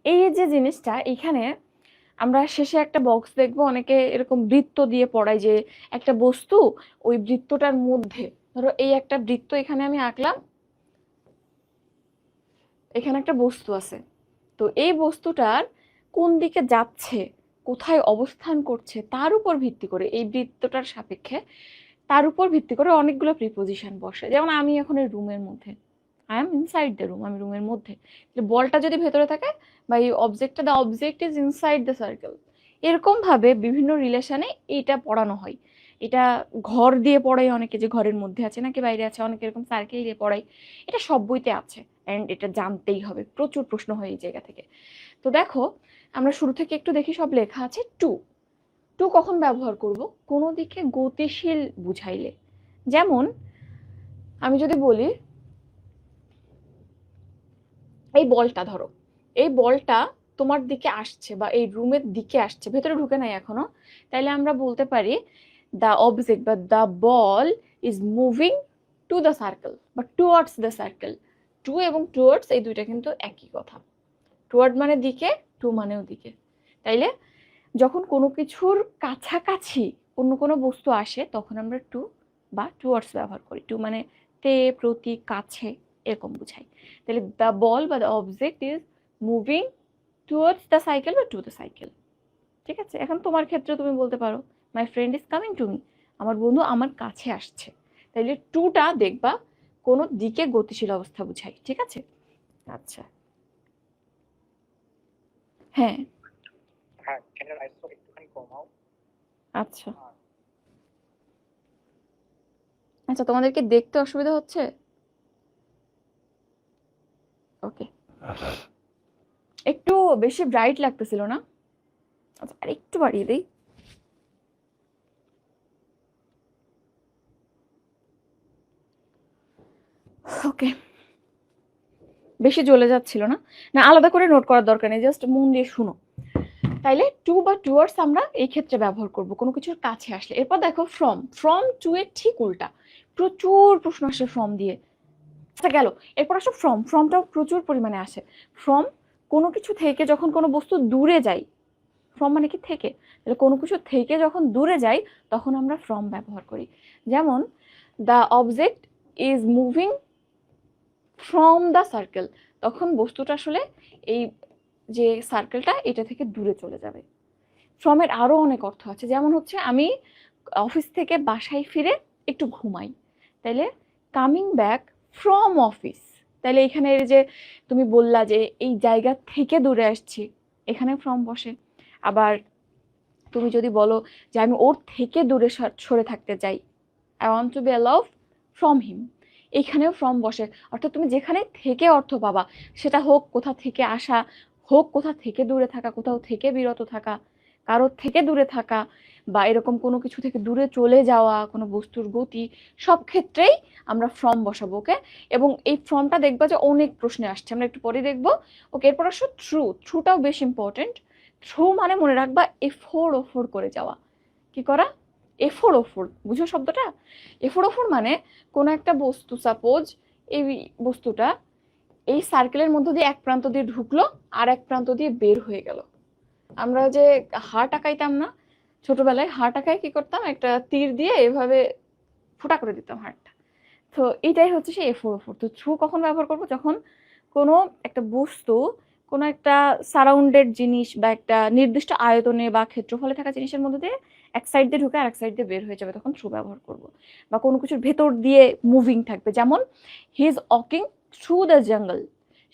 এই যে জিনিসটা এখানে আমরা শেষে একটা বক্স দেখবো, অনেকে এরকম বৃত্ত দিয়ে পড়ায় যে একটা বস্তু ওই বৃত্তটার মধ্যে, ধরো এই একটা বৃত্ত এখানে আমি আঁকলাম, এখানে একটা বস্তু আছে, তো এই বস্তুটার কোন দিকে যাচ্ছে, কোথায় অবস্থান করছে তার উপর ভিত্তি করে, এই বৃত্তটার সাপেক্ষে তার উপর ভিত্তি করে অনেকগুলো প্রিপোজিশন বসে। যেমন আমি এখন এই রুমের মধ্যে, I am inside the room, আমি রুমের মধ্যে, বলটা যদি ভেতরে থাকে বা এই অবজেক্টটা, the object is inside the circle, এরকম ভাবে বিভিন্ন রিলেশনে এটা পড়ানো হয়। এটা ঘর দিয়ে পড়াই অনেকে, যে ঘরের মধ্যে আছে নাকি বাইরে আছে, অনেকে এরকম সার্কেল দিয়ে পড়াই। এটা সব বইতে আছে, অ্যান্ড এটা জানতেই হবে, প্রচুর প্রশ্ন হয় এই জায়গা থেকে। তো দেখো, আমরা শুরু থেকে একটু দেখি, সব লেখা আছে টু। টু কখন ব্যবহার করব? কোনো দিকে গতিশীল বুঝাইলে। যেমন আমি যদি বলি এই বলটা ধরো, এই বলটা তোমার দিকে আসছে বা এই রুমের দিকে আসছে, ভেতরে ঢুকে নাই এখনো, তাইলে আমরা বলতে পারি দ্য অবজেক্ট বা the ball is moving to the circle বা টুয়ার্ডস দ্য সার্কেল। টু এবং টুয়ার্ডস এই দুইটা কিন্তু একই কথা। টুয়ার্ড মানে দিকে, টু মানেও দিকে। তাইলে যখন কোনো কিছুর কাছাকাছি অন্য কোনো বস্তু আসে তখন আমরা টু বা টুয়ার্ডস ব্যবহার করি। টু মানে তে, প্রতি, কাছে, এরকম বুঝাই। তাহলে দ্য বল বা the object is moving towards the cycle বা টু দ্য সাইকেল। ঠিক আছে, এখন তোমার ক্ষেত্রে তুমি বলতে পারো my friend is coming to me, আমার বন্ধু আমার কাছে আসছে। তাইলে টুটা দেখবা কোনো দিকে গতিশীল অবস্থা বুঝাই। ঠিক আছে, আচ্ছা। হ্যাঁ, আচ্ছা আচ্ছা, তোমাদেরকে দেখতে অসুবিধা হচ্ছে? ওকে, একটু বেশি ব্রাইট লাগতেছিল না? আচ্ছা, আর একটু বাড়িয়ে দিই। ওকে, বেশি জ্বলে যাচ্ছিল না? না, আলাদা করে নোট করার দরকার নেই, জাস্ট মন দিয়ে শুনো। তাইলে টু বা টুয়ার্ডস আমরা এই ক্ষেত্রে ব্যবহার করব কোনো কিছুর কাছে আসলে। এরপর দেখো ফ্রম, ফ্রম টু এর ঠিক উল্টা। প্রচুর প্রশ্ন আসে ফ্রম দিয়ে। আচ্ছা গেল, এরপর আসো ফ্রম, ফ্রমটাও প্রচুর পরিমাণে আসে। ফ্রম কোনো কিছু থেকে যখন কোনো বস্তু দূরে যায়, ফ্রম মানে কি থেকে, তাহলে কোনো কিছু থেকে যখন দূরে যায় তখন আমরা ফ্রম ব্যবহার করি। যেমন the object is moving from the circle, তখন বস্তুটা আসলে এই যে সার্কেলটা এটা থেকে দূরে চলে যাবে। ফ্রমের আরো অনেক অর্থ আছে, যেমন হচ্ছে আমি অফিস থেকে বাসায় ফিরে একটু ঘুমাই, তাইলে কামিং ব্যাক ফ্রম অফিস। তাইলে এখানে যে তুমি বললা যে এই জায়গা থেকে দূরে আসছি, এখানে ফ্রম বসে। আবার তুমি যদি বলো যে আমি ওর থেকে দূরে সরে থাকতে চাই, I want to be allowed from him, এইখানেও ফ্রম বসে। অর্থাৎ তুমি যেখানে থেকে অর্থ পাবা, সেটা হোক কোথা থেকে আসা, হোক কোথা থেকে দূরে থাকা, কোথাও থেকে বিরত থাকা, কারোর থেকে দূরে থাকা, বা এরকম কোনো কিছু থেকে দূরে চলে যাওয়া, কোনো বস্তুর গতি, সব ক্ষেত্রেই আমরা ফ্রম বসাবো। ওকে, এবং এই ফ্রমটা দেখবা যে অনেক প্রশ্নে আসছে, আমরা একটু পরে দেখবো। ওকে, এরপর আসো থ্রু। থ্রুটাও বেশ ইম্পর্টেন্ট। থ্রু মানে মনে রাখবা এফোর ওফোর করে যাওয়া। কি করা? এফোর ওফোর, বুঝো শব্দটা? এফোর ওফোর মানে কোনো একটা বস্তু, সাপোজ এই বস্তুটা এই সার্কেলের মধ্য দিয়ে এক প্রান্ত দিয়ে ঢুকলো আর এক প্রান্ত দিয়ে বের হয়ে গেল। আমরা যে হাড় টাকাইতাম না ছোটবেলায়, হাড় টাকায় কি করতাম, একটা তীর দিয়ে এভাবে ফুটা করে দিতাম হাড়টা। তো এটাই হচ্ছে সেই এফোর ওফোর। তো থ্রু কখন ব্যবহার করবো? যখন কোনো একটা বস্তু, কোনো একটা সারাউন্ডেড জিনিস বা একটা নির্দিষ্ট আয়তনে বা ক্ষেত্রফলে থাকা জিনিসের মধ্যে দিয়ে এক সাইড দিয়ে ঢুকে আর এক সাইড দিয়ে বের হয়ে যাবে, তখন থ্রু ব্যবহার করব। বা কোনো কিছুর ভেতর দিয়ে মুভিং থাকবে, যেমন he is walking through the jungle,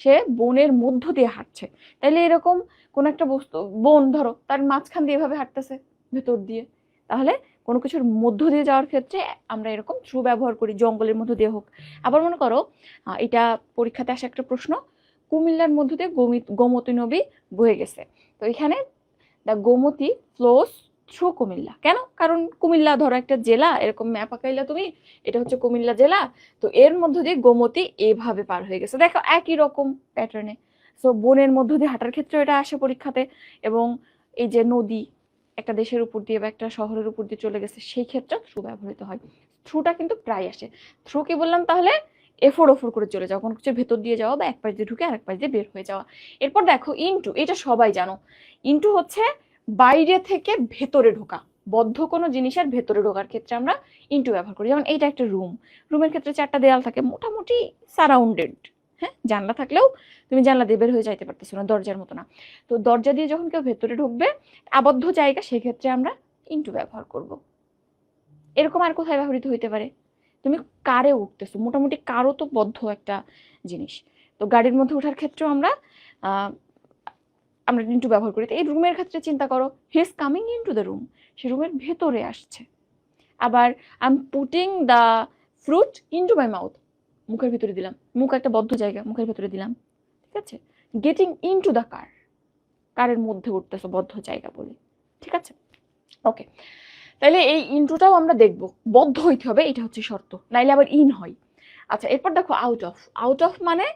সে বনের মধ্য দিয়ে হাঁটছে। তাইলে এরকম কোন একটা বস্তু, বন ধরো, তার মাঝখান দিয়ে এভাবে হাঁটতেছে ভেতর দিয়ে, তাহলে কোনো কিছুর মধ্য দিয়ে যাওয়ার ক্ষেত্রে আমরা এরকম থ্রু ব্যবহার করি, জঙ্গলের মধ্য দিয়ে হোক। আবার মনে করো এটা পরীক্ষাতে আসা একটা প্রশ্ন, কুমিল্লার মধ্য দিয়ে গোমতী নদী বয়ে গেছে। তো এখানে the Gomti flows through Comilla. কেন? কারণ কুমিল্লা ধরো একটা জেলা, এরকম ম্যাপ আঁকাইলা তুমি, এটা হচ্ছে কুমিল্লা জেলা, তো এর মধ্য দিয়ে গোমতী এভাবে পার হয়ে গেছে। দেখো একই রকম প্যাটার্নে। সো বনের মধ্য দিয়ে হাঁটার ক্ষেত্রে এটা আসে পরীক্ষাতে। এবং এই যে নদী একটা দেশের উপর দিয়ে বা একটা শহরের উপর দিয়ে চলে গেছে, সেই ক্ষেত্রে থ্রু ব্যবহৃত হয়। থ্রুটা কিন্তু প্রায় আসে। থ্রু কি বললাম তাহলে? এফোর ওফোর করে চলে যাওয়া, কোনো কিছুর ভেতর দিয়ে যাওয়া বা এক পাশ দিয়ে ঢুকে আরেক পাশ দিয়ে বের হয়ে যাওয়া। এরপর দেখো ইনটু, এটা সবাই জানো, ইনটু হচ্ছে বাইরে থেকে ভেতরে ঢোকা, বদ্ধ কোনো জিনিসের ভেতরে ঢোকার ক্ষেত্রে আমরা ইনটু ব্যবহার করি। যেমন এইটা একটা রুম, রুমের ক্ষেত্রে 4টা দেয়াল থাকে, মোটামুটি সারাউন্ডেড, হ্যাঁ, জানলা থাকলেও তুমি জানলা দিয়ে বের হয়ে যাইতে পারতেছো না, দরজার মতো না। তো দরজা দিয়ে যখন কেউ ভেতরে ঢুকবে, আবদ্ধ জায়গা, সেক্ষেত্রে আমরা ইনটু ব্যবহার করব। এরকম আর কোথায় ব্যবহৃত হইতে পারে? তুমি কারে উঠতেছো, মোটামুটি কারও তো বদ্ধ একটা জিনিস, তো গাড়ির মধ্যে ওঠার ক্ষেত্রেও আমরা আমরা ইনটু ব্যবহার করি। তো এই রুমের ক্ষেত্রে চিন্তা করো, he is coming into the room, সে রুমের ভেতরে আসছে। আবার I am putting the fruit into my mouth, মুখের ভিতরে দিলাম, মুখ একটা বদ্ধ জায়গা, মুখের ভিতরে দিলাম, ঠিক আছে। গেটিং ইনটু দ্য কার, কারের মধ্যে উঠতেছো বদ্ধ জায়গা বলে, ঠিক আছে, ওকে। তাহলে এই ইনটুটাও আমরা দেখব, বদ্ধ হইতে হবে, এটা হচ্ছে শর্ত, নাইলে আবার ইন হয়। আচ্ছা, এরপর দেখো আউট অফ। আউট অফ মানে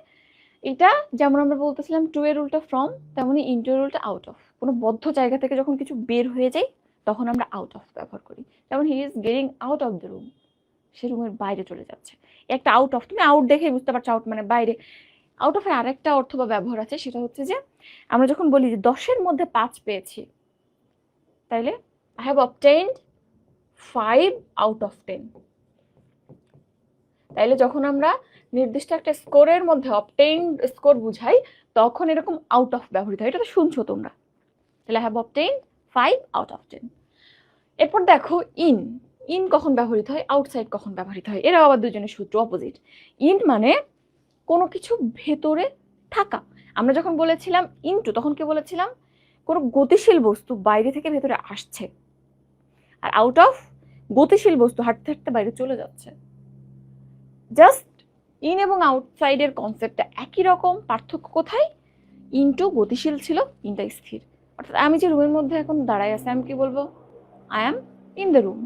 এটা যেমন আমরা বলতেছিলাম টু এর উল্টা ফ্রম, তেমনি ইনটু এর উল্টা আউট অফ। কোনো বদ্ধ জায়গা থেকে যখন কিছু বের হয়ে যায় তখন আমরা আউট অফ ব্যবহার করি। যেমন he is getting out of the room, সে রুমের বাইরে চলে যাচ্ছে। একটা আউট অফ, তুমি আউট দেখে বুঝতে পারছো আউট মানে বাইরে। আউট অফের আরেকটা অর্থ বা ব্যবহার আছে, সেটা হচ্ছে যে আমরা যখন বলি যে 10-এর মধ্যে 5 পেয়েছি, তাইলে I have obtained 5 out of 10। তাইলে যখন আমরা নির্দিষ্ট একটা স্কোরের মধ্যে অবটেইনড স্কোর বুঝাই, তখন এরকম আউট অফ ব্যবহৃত হয়। এটা তো শুনছো তোমরা। তাহলে হ্যাভ অবটেইনড 5 আউট অফ 10। এরপর দেখো ইন। ইন কখন ব্যবহৃত হয়, আউটসাইড কখন ব্যবহৃত হয়, এরা আবার দুজনের সূত্র অপোজিট। ইন মানে কোনো কিছু ভেতরে থাকা। আমরা যখন বলেছিলাম ইনটু, তখন কি বলেছিলাম? কোনো গতিশীল বস্তু বাইরে থেকে ভেতরে আসছে। আর আউট অফ, গতিশীল বস্তু হাঁটতে হাঁটতে বাইরে চলে যাচ্ছে। জাস্ট ইন এবং আউটসাইডের কনসেপ্টটা একই রকম, পার্থক্য কোথায়? ইনটু গতিশীল ছিল, ইনটা স্থির। অর্থাৎ আমি যে রুমের মধ্যে এখন দাঁড়ায় আছি, আমি কি বলবো? I am in the room,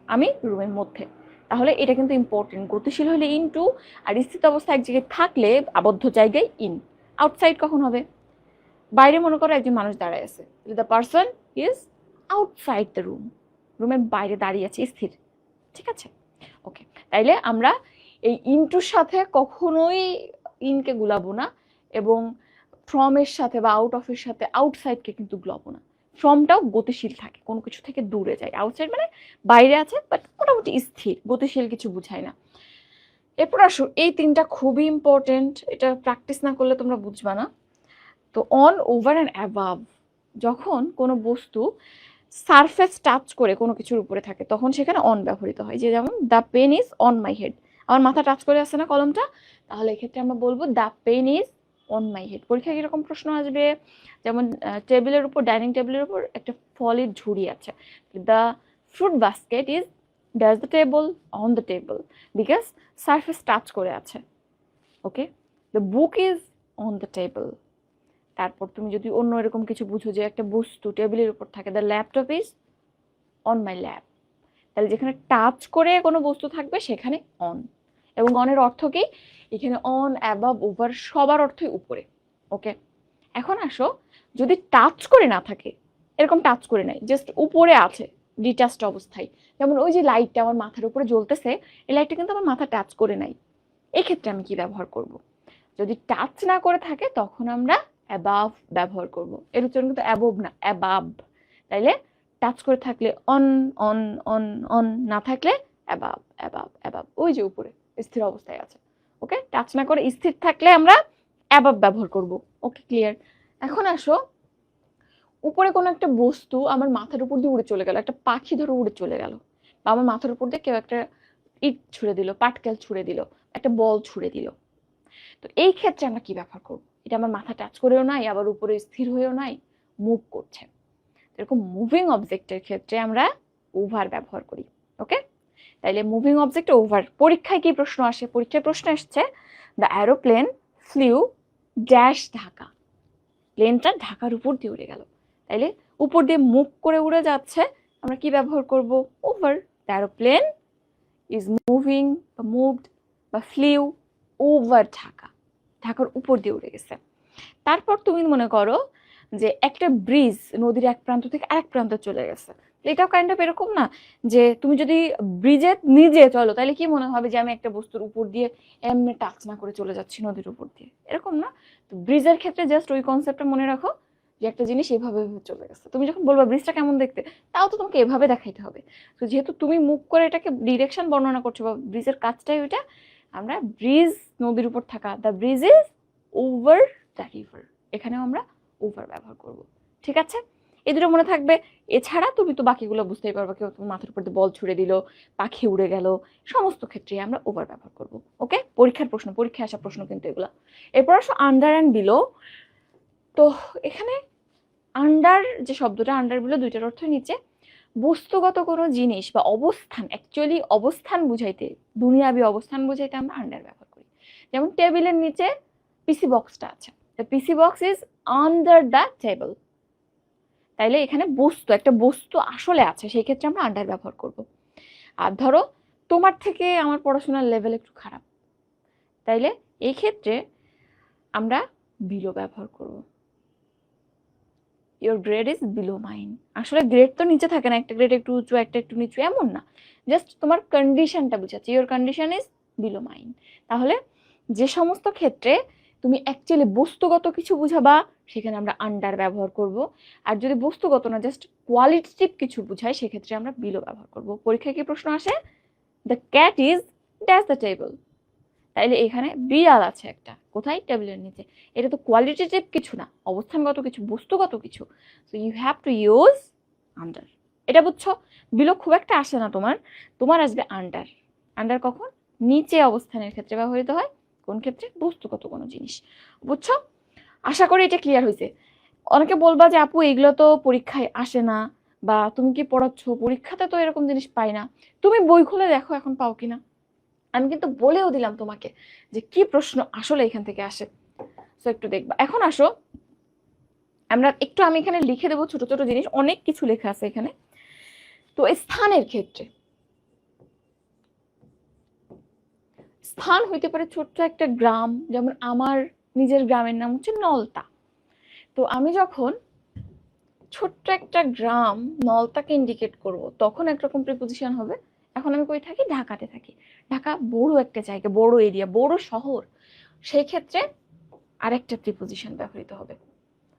আমি রুমের মধ্যে। তাহলে এটা কিন্তু ইম্পর্টেন্ট। গতিশীল হলে ইনটু, আর স্থিত অবস্থা এক জায়গায় থাকলে আবদ্ধ জায়গায় ইন। আউটসাইড কখন হবে? বাইরে মনে করো একজন মানুষ দাঁড়ায় আছে, the person is outside the room, রুমের বাইরে দাঁড়িয়ে আছে, স্থির, ঠিক আছে, ওকে। তাইলে আমরা এই ইনটুর সাথে কখনোই ইনকে গুলাবো না, এবং ফ্রমের সাথে বা আউট অফের সাথে আউটসাইডকে কিন্তু গুলাবো না। ফ্রমটাও গতিশীল থাকে, কোনো কিছু থেকে দূরে যায়। আউটসাইড মানে বাইরে আছে বাট মোটামুটি স্থির, গতিশীল কিছু বুঝায় না। এরপর আসো, এই 3টা খুবই ইম্পর্টেন্ট, এটা প্র্যাকটিস না করলে তোমরা বুঝবা না। তো অন, ওভার অ্যান্ড অ্যাবাভ, যখন কোনো বস্তু সারফেস টাচ করে কোনো কিছুর উপরে থাকে তখন সেখানে অন ব্যবহৃত হয়। যে যেমন the pen is on my head, আমার মাথা টাচ করে আসছে না কলমটা, তাহলে এক্ষেত্রে আমরা বলবো the pen is on my head. পরীক্ষায় কিরকম প্রশ্ন আসবে? যেমন টেবিলের উপর, ডাইনিং টেবিলের উপর একটা ফলের ঝুড়ি আছে, the fruit basket is dash the table, on the table, because surface touch করে আছে, okay. The book is on the table. তারপর তুমি যদি অন্য এরকম কিছু বুঝো যে একটা বস্তু টেবিলের উপর থাকে, the laptop is on my lap, তাহলে যেখানে টাচ করে কোনো বস্তু থাকবে সেখানে অন। এবং অনের অর্থ কি? এখানে অন, অ্যাবাভ, ওভার সবার অর্থই উপরে, ওকে। এখন আসো, যদি টাচ করে না থাকে, এরকম টাচ করে নাই, জাস্ট উপরে আছে ডিটাচড অবস্থায়, যেমন ওই যে লাইটটা আমার মাথার উপরে জ্বলতেছে, এই লাইটটা কিন্তু আমার মাথা টাচ করে নাই, এই ক্ষেত্রে আমি কি ব্যবহার করব? যদি টাচ না করে থাকে তখন আমরা অ্যাবাভ ব্যবহার করব। এর উচ্চারণ কিন্তু অ্যাবভ না, অ্যাবাভ। তাইলে টাচ করে থাকলে অন, অন, অন, অন, না থাকলে অ্যাবাভ, অ্যাবাভ, অ্যাবাভ, ওই যে উপরে স্থির অবস্থায় আছে, ওকে। টাচ না করে স্থির থাকলে আমরা অ্যাবাভ ব্যবহার করব, ওকে, ক্লিয়ার। এখন আসো, উপরে কোনো একটা বস্তু আমার মাথার উপর দিয়ে উড়ে চলে গেল, একটা পাখি ধরে উড়ে চলে গেল, বা আমার মাথার উপর দিয়ে কেউ একটা ইট ছুঁড়ে দিল, পাটকেল ছুঁড়ে দিল, একটা বল ছুঁড়ে দিল, তো এই ক্ষেত্রে আমরা কি ব্যবহার করব? এটা আমার মাথা টাচ করেও নাই, আবার উপরে স্থির হয়েও নাই, মুভ করছে। এরকম মুভিং অবজেক্টের ক্ষেত্রে আমরা ওভার ব্যবহার করি, ওকে। তাইলে মুভিং অবজেক্ট ওভার। পরীক্ষায় কি প্রশ্ন আসে? পরীক্ষায় প্রশ্ন আসছে the aeroplane flew dash Dhaka, প্লেনটা ঢাকার উপর দিয়ে উড়ে গেল। তাইলে উপর দিয়ে মুভ করে উড়ে যাচ্ছে, আমরা কি ব্যবহার করব? Over. The aeroplane is moving বা মুভড বা ফ্লিউ ওভার ঢাকা, ঢাকার উপর দিয়ে উড়ে গেছে। তারপর তুমি মনে করো যে একটা ব্রিজ নদীর এক প্রান্ত থেকে আরেক প্রান্তে চলে গেছে, এটাও কাইন্ড অফ এরকম না যে তুমি যদি ব্রিজে নিজে চলো তাহলে কি মনে হবে যে আমি একটা বস্তুর উপর দিয়ে এমনি টাচ না করে চলে যাচ্ছি নদীর উপর দিয়ে, এরকম না। তো ব্রিজের ক্ষেত্রে জাস্ট ওই কনসেপ্টটা মনে রাখো যে একটা জিনিস এভাবে এভাবে চলে গেছে, তুমি যখন বলবা ব্রিজটা কেমন দেখতে, তাও তো তোমাকে এভাবে দেখাইতে হবে। তো যেহেতু তুমি মুভ করে এটাকে ডিরেকশন বর্ণনা করছো বা ব্রিজের কাজটাই ওইটা, আমরা ব্রিজ নদীর উপর থাকা, the bridge is over the river, এখানেও আমরা ওভার ব্যবহার করব। ঠিক আছে, এই দুটো মনে থাকবে। এছাড়া তুমি তো বাকিগুলো বুঝতেই পারবে, কেউ তোমার মাথার উপর দিয়ে বল ছুড়ে দিল, পাখি উড়ে গেল, সমস্ত ক্ষেত্রে আমরা ওভার ব্যবহার করব। ওকে, পরীক্ষার প্রশ্ন, পরীক্ষায় আসা প্রশ্ন কিন্তু এগুলো। এরপর আসো আন্ডার অ্যান্ড বিলো। তো এখানে আন্ডার যে শব্দটা, আন্ডার বিলো দুইটার অর্থ নিচে। বস্তুগত কোনো জিনিস বা অবস্থান, অ্যাকচুয়ালি অবস্থান বুঝাইতে, দুনিয়াবি অবস্থান বুঝাইতে আমরা আন্ডার ব্যবহার করি। যেমন টেবিলের নিচে পিসি বক্সটা আছে, the PC box is under the table. তাইলে এখানে বস্তু, একটা বস্তু আসলে আছে, সেই ক্ষেত্রে আমরা আন্ডার ব্যবহার করব। আর ধরো তোমার থেকে আমার পড়াশোনার লেভেল একটু খারাপ, তাইলে এই ক্ষেত্রে আমরা বিলো ব্যবহার করব। Your grade is below mine. আসলে গ্রেড তো নিচে থাকে না, একটা গ্রেড একটু উঁচু একটা একটু নিচু এমন না, জাস্ট তোমার কন্ডিশনটা বুঝাচ্ছে, your condition is below mine. তাহলে যে সমস্ত ক্ষেত্রে তুমি অ্যাকচুয়ালি বস্তুগত কিছু বুঝাবা সেখানে আমরা আন্ডার ব্যবহার করব। আর যদি বস্তুগত না জাস্ট কোয়ালিটেটিভ কিছু বুঝাই সেক্ষেত্রে আমরা বিলো ব্যবহার করব। পরীক্ষায় কি প্রশ্ন আসে, the cat is dash the table, তাইলে এখানে বিড়াল আছে একটা কোথায়, টেবিলের নিচে। এটা তো কোয়ালিটেটিভ কিছু না, অবস্থানগত কিছু, বস্তুগত কিছু। So you have to use under. এটা বুঝছো? বিলো খুব একটা আসে না তোমার, তোমার আসবে আন্ডার। আন্ডার কখন? নিচে অবস্থানের ক্ষেত্রে ব্যবহৃত হয়। কোন ক্ষেত্রে? বস্তুগত কোনো জিনিস। বুঝছো? আশা করি এটা ক্লিয়ার হয়েছে। অনেকে বলবা যে আপু এগুলো তো পরীক্ষায় আসে না, বা তুমি কি পড়াচ্ছ, পরীক্ষাতে তো এরকম জিনিস পাই না। তুমি বই খুলে দেখো এখন পাও কিনা। আমি কিন্তু বলেও দিলাম তোমাকে যে কি প্রশ্ন আসলে এখান থেকে আসে, তো একটু দেখবা। এখন আসো আমরা একটু, আমি এখানে লিখে দেবো ছোট ছোট জিনিস, অনেক কিছু লেখা আছে এখানে। তো স্থানের ক্ষেত্রে, স্থান হইতে পারে ছোট্ট একটা গ্রাম, যেমন আমার নিজের গ্রামের নাম হচ্ছে নলতা। তো আমি যখন ছোট্ট একটা গ্রাম নলতাকে ইন্ডিকেট করব তখন একরকম প্রিপোজিশন হবে। এখন আমি কই থাকি? ঢাকাতে থাকি। ঢাকা বড় একটা জায়গা, বড় এরিয়া, বড় শহর, সেই ক্ষেত্রে আরেকটা প্রিপোজিশন ব্যবহৃত হবে।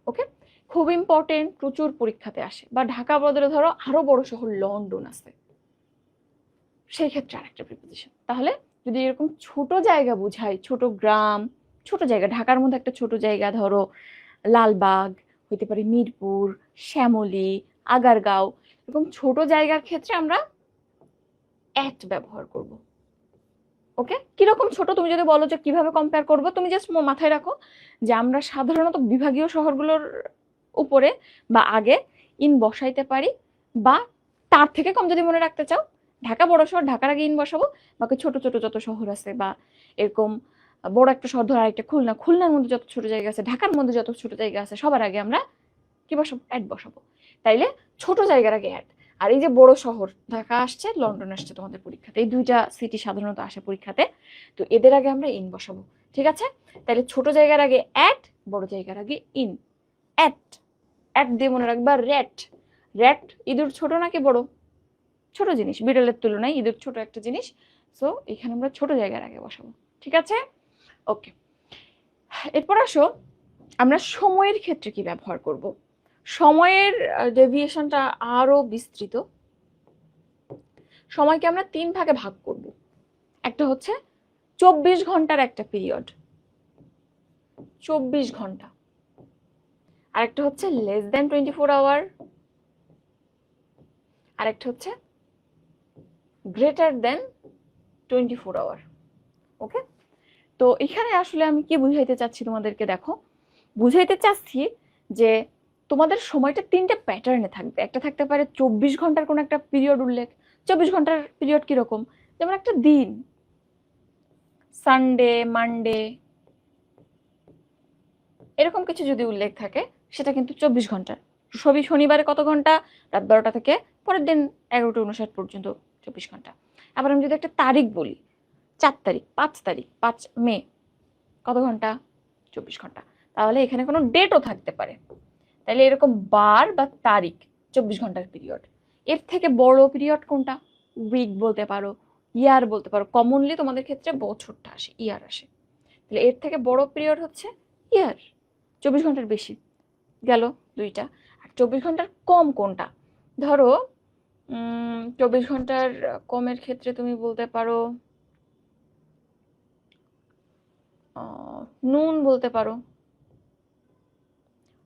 ওকে, খুব ইম্পর্টেন্ট, প্রচুর পরীক্ষাতে আসে। বা ঢাকা বদলে ধরো আরো বড় শহর লন্ডন আছে, সেই ক্ষেত্রে আরেকটা প্রিপোজিশন। তাহলে যদি এরকম ছোট জায়গা বুঝাই, ছোট গ্রাম, ছোট জায়গা, ঢাকার মধ্যে একটা ছোট জায়গা ধরো লালবাগ, হইতে পারে মিরপুর, শ্যামলী, আগারগাঁও, এরকম ছোট জায়গার ক্ষেত্রে আমরা অ্যাট ব্যবহার করব। ওকে, কিরকম ছোট তুমি যদি বলো যে কিভাবে কম্পেয়ার করবো, তুমি জাস্ট মাথায় রাখো যে আমরা সাধারণত বিভাগীয় শহরগুলোর উপরে বা আগে ইন বসাইতে পারি, বা তার থেকে কম যদি মনে রাখতে চাও, ঢাকা বড় শহর, ঢাকার আগে ইন বসাবো। বাকি ছোট ছোট যত শহর আছে, বা এরকম বড় একটা শহর ধরো আরেকটা খুলনা, খুলনার মধ্যে যত ছোট জায়গা আছে, ঢাকার মধ্যে যত ছোট জায়গা আছে, সবার আগে আমরা কি বসাবো? অ্যাড বসাবো। তাইলে ছোট জায়গার আগে অ্যাড। আর এই যে বড় শহর, ঢাকা আসছে, লন্ডন আসছে তোমাদের পরীক্ষাতে, এই দুইটা সিটি সাধারণত আসে পরীক্ষাতে, তো এদের আগে আমরা ইন বসাবো। ঠিক আছে, তাহলে ছোট জায়গার আগে অ্যাড, বড় জায়গার আগে ইন। অ্যাট, অ্যাট দিয়ে মনে রাখবা র্যাট। র্যাট ইঁদুর ছোট নাকি বড়? ছোট জিনিস, বিড়ালের তুলনায় ইঁদুর ছোট একটা জিনিস। সো এখানে আমরা ছোট জায়গার আগে বসাবো। ঠিক আছে, ওকে। এরপর আসো আমরা সময়ের ক্ষেত্রে কি ব্যবহার করব। সময়ের ডেভিয়েশনটা আরো বিস্তৃত। সময়কে আমরা 3 ভাগে ভাগ করব। একটা হচ্ছে 24 ঘন্টার একটা পিরিয়ড, 24 ঘন্টা। আর একটা হচ্ছে লেস দ্যান 24 আওয়ার, আর একটা হচ্ছে গ্রেটার দ্যান 24 আওয়ার। ওকে, তো এখানে আসলে আমি কি বুঝাইতে চাচ্ছি তোমাদেরকে, দেখো বুঝাইতে চাচ্ছি যে তোমাদের সময়টা 3টে প্যাটার্নে থাকবে। একটা থাকতে পারে 24 ঘন্টার কোন একটা পিরিয়ড উল্লেখ। 24 ঘন্টার পিরিয়ড কিরকম? যেমন একটা দিন, সানডে, মানডে, এরকম কিছু যদি উল্লেখ থাকে সেটা কিন্তু 24 ঘন্টার। শনিবারে কত ঘন্টা? রাত 12টা থেকে পরের দিন 11টা 59 পর্যন্ত 24 ঘন্টা। আবার আমি যদি একটা তারিখ বলি, 4 তারিখ, 5 তারিখ, 5 মে, কত ঘন্টা? 24 ঘন্টা। তাহলে এখানে কোনো ডেটও থাকতে পারে, তাহলে এরকম বার বা তারিখ 24 ঘন্টার পিরিয়ড। এর থেকে বড় পিরিয়ড কোনটা? উইক বলতে পারো, ইয়ার বলতে পারো। কমনলি তোমাদের ক্ষেত্রে বছরটা আসে, ইয়ার আসে। তাহলে এর থেকে বড় পিরিয়ড হচ্ছে ইয়ার, 24 ঘন্টার বেশি গেল দুইটা। আর 24 ঘন্টার কম কোনটা? ধরো 24 ঘন্টার কমের ক্ষেত্রে তুমি বলতে পারো নুন বলতে পারো,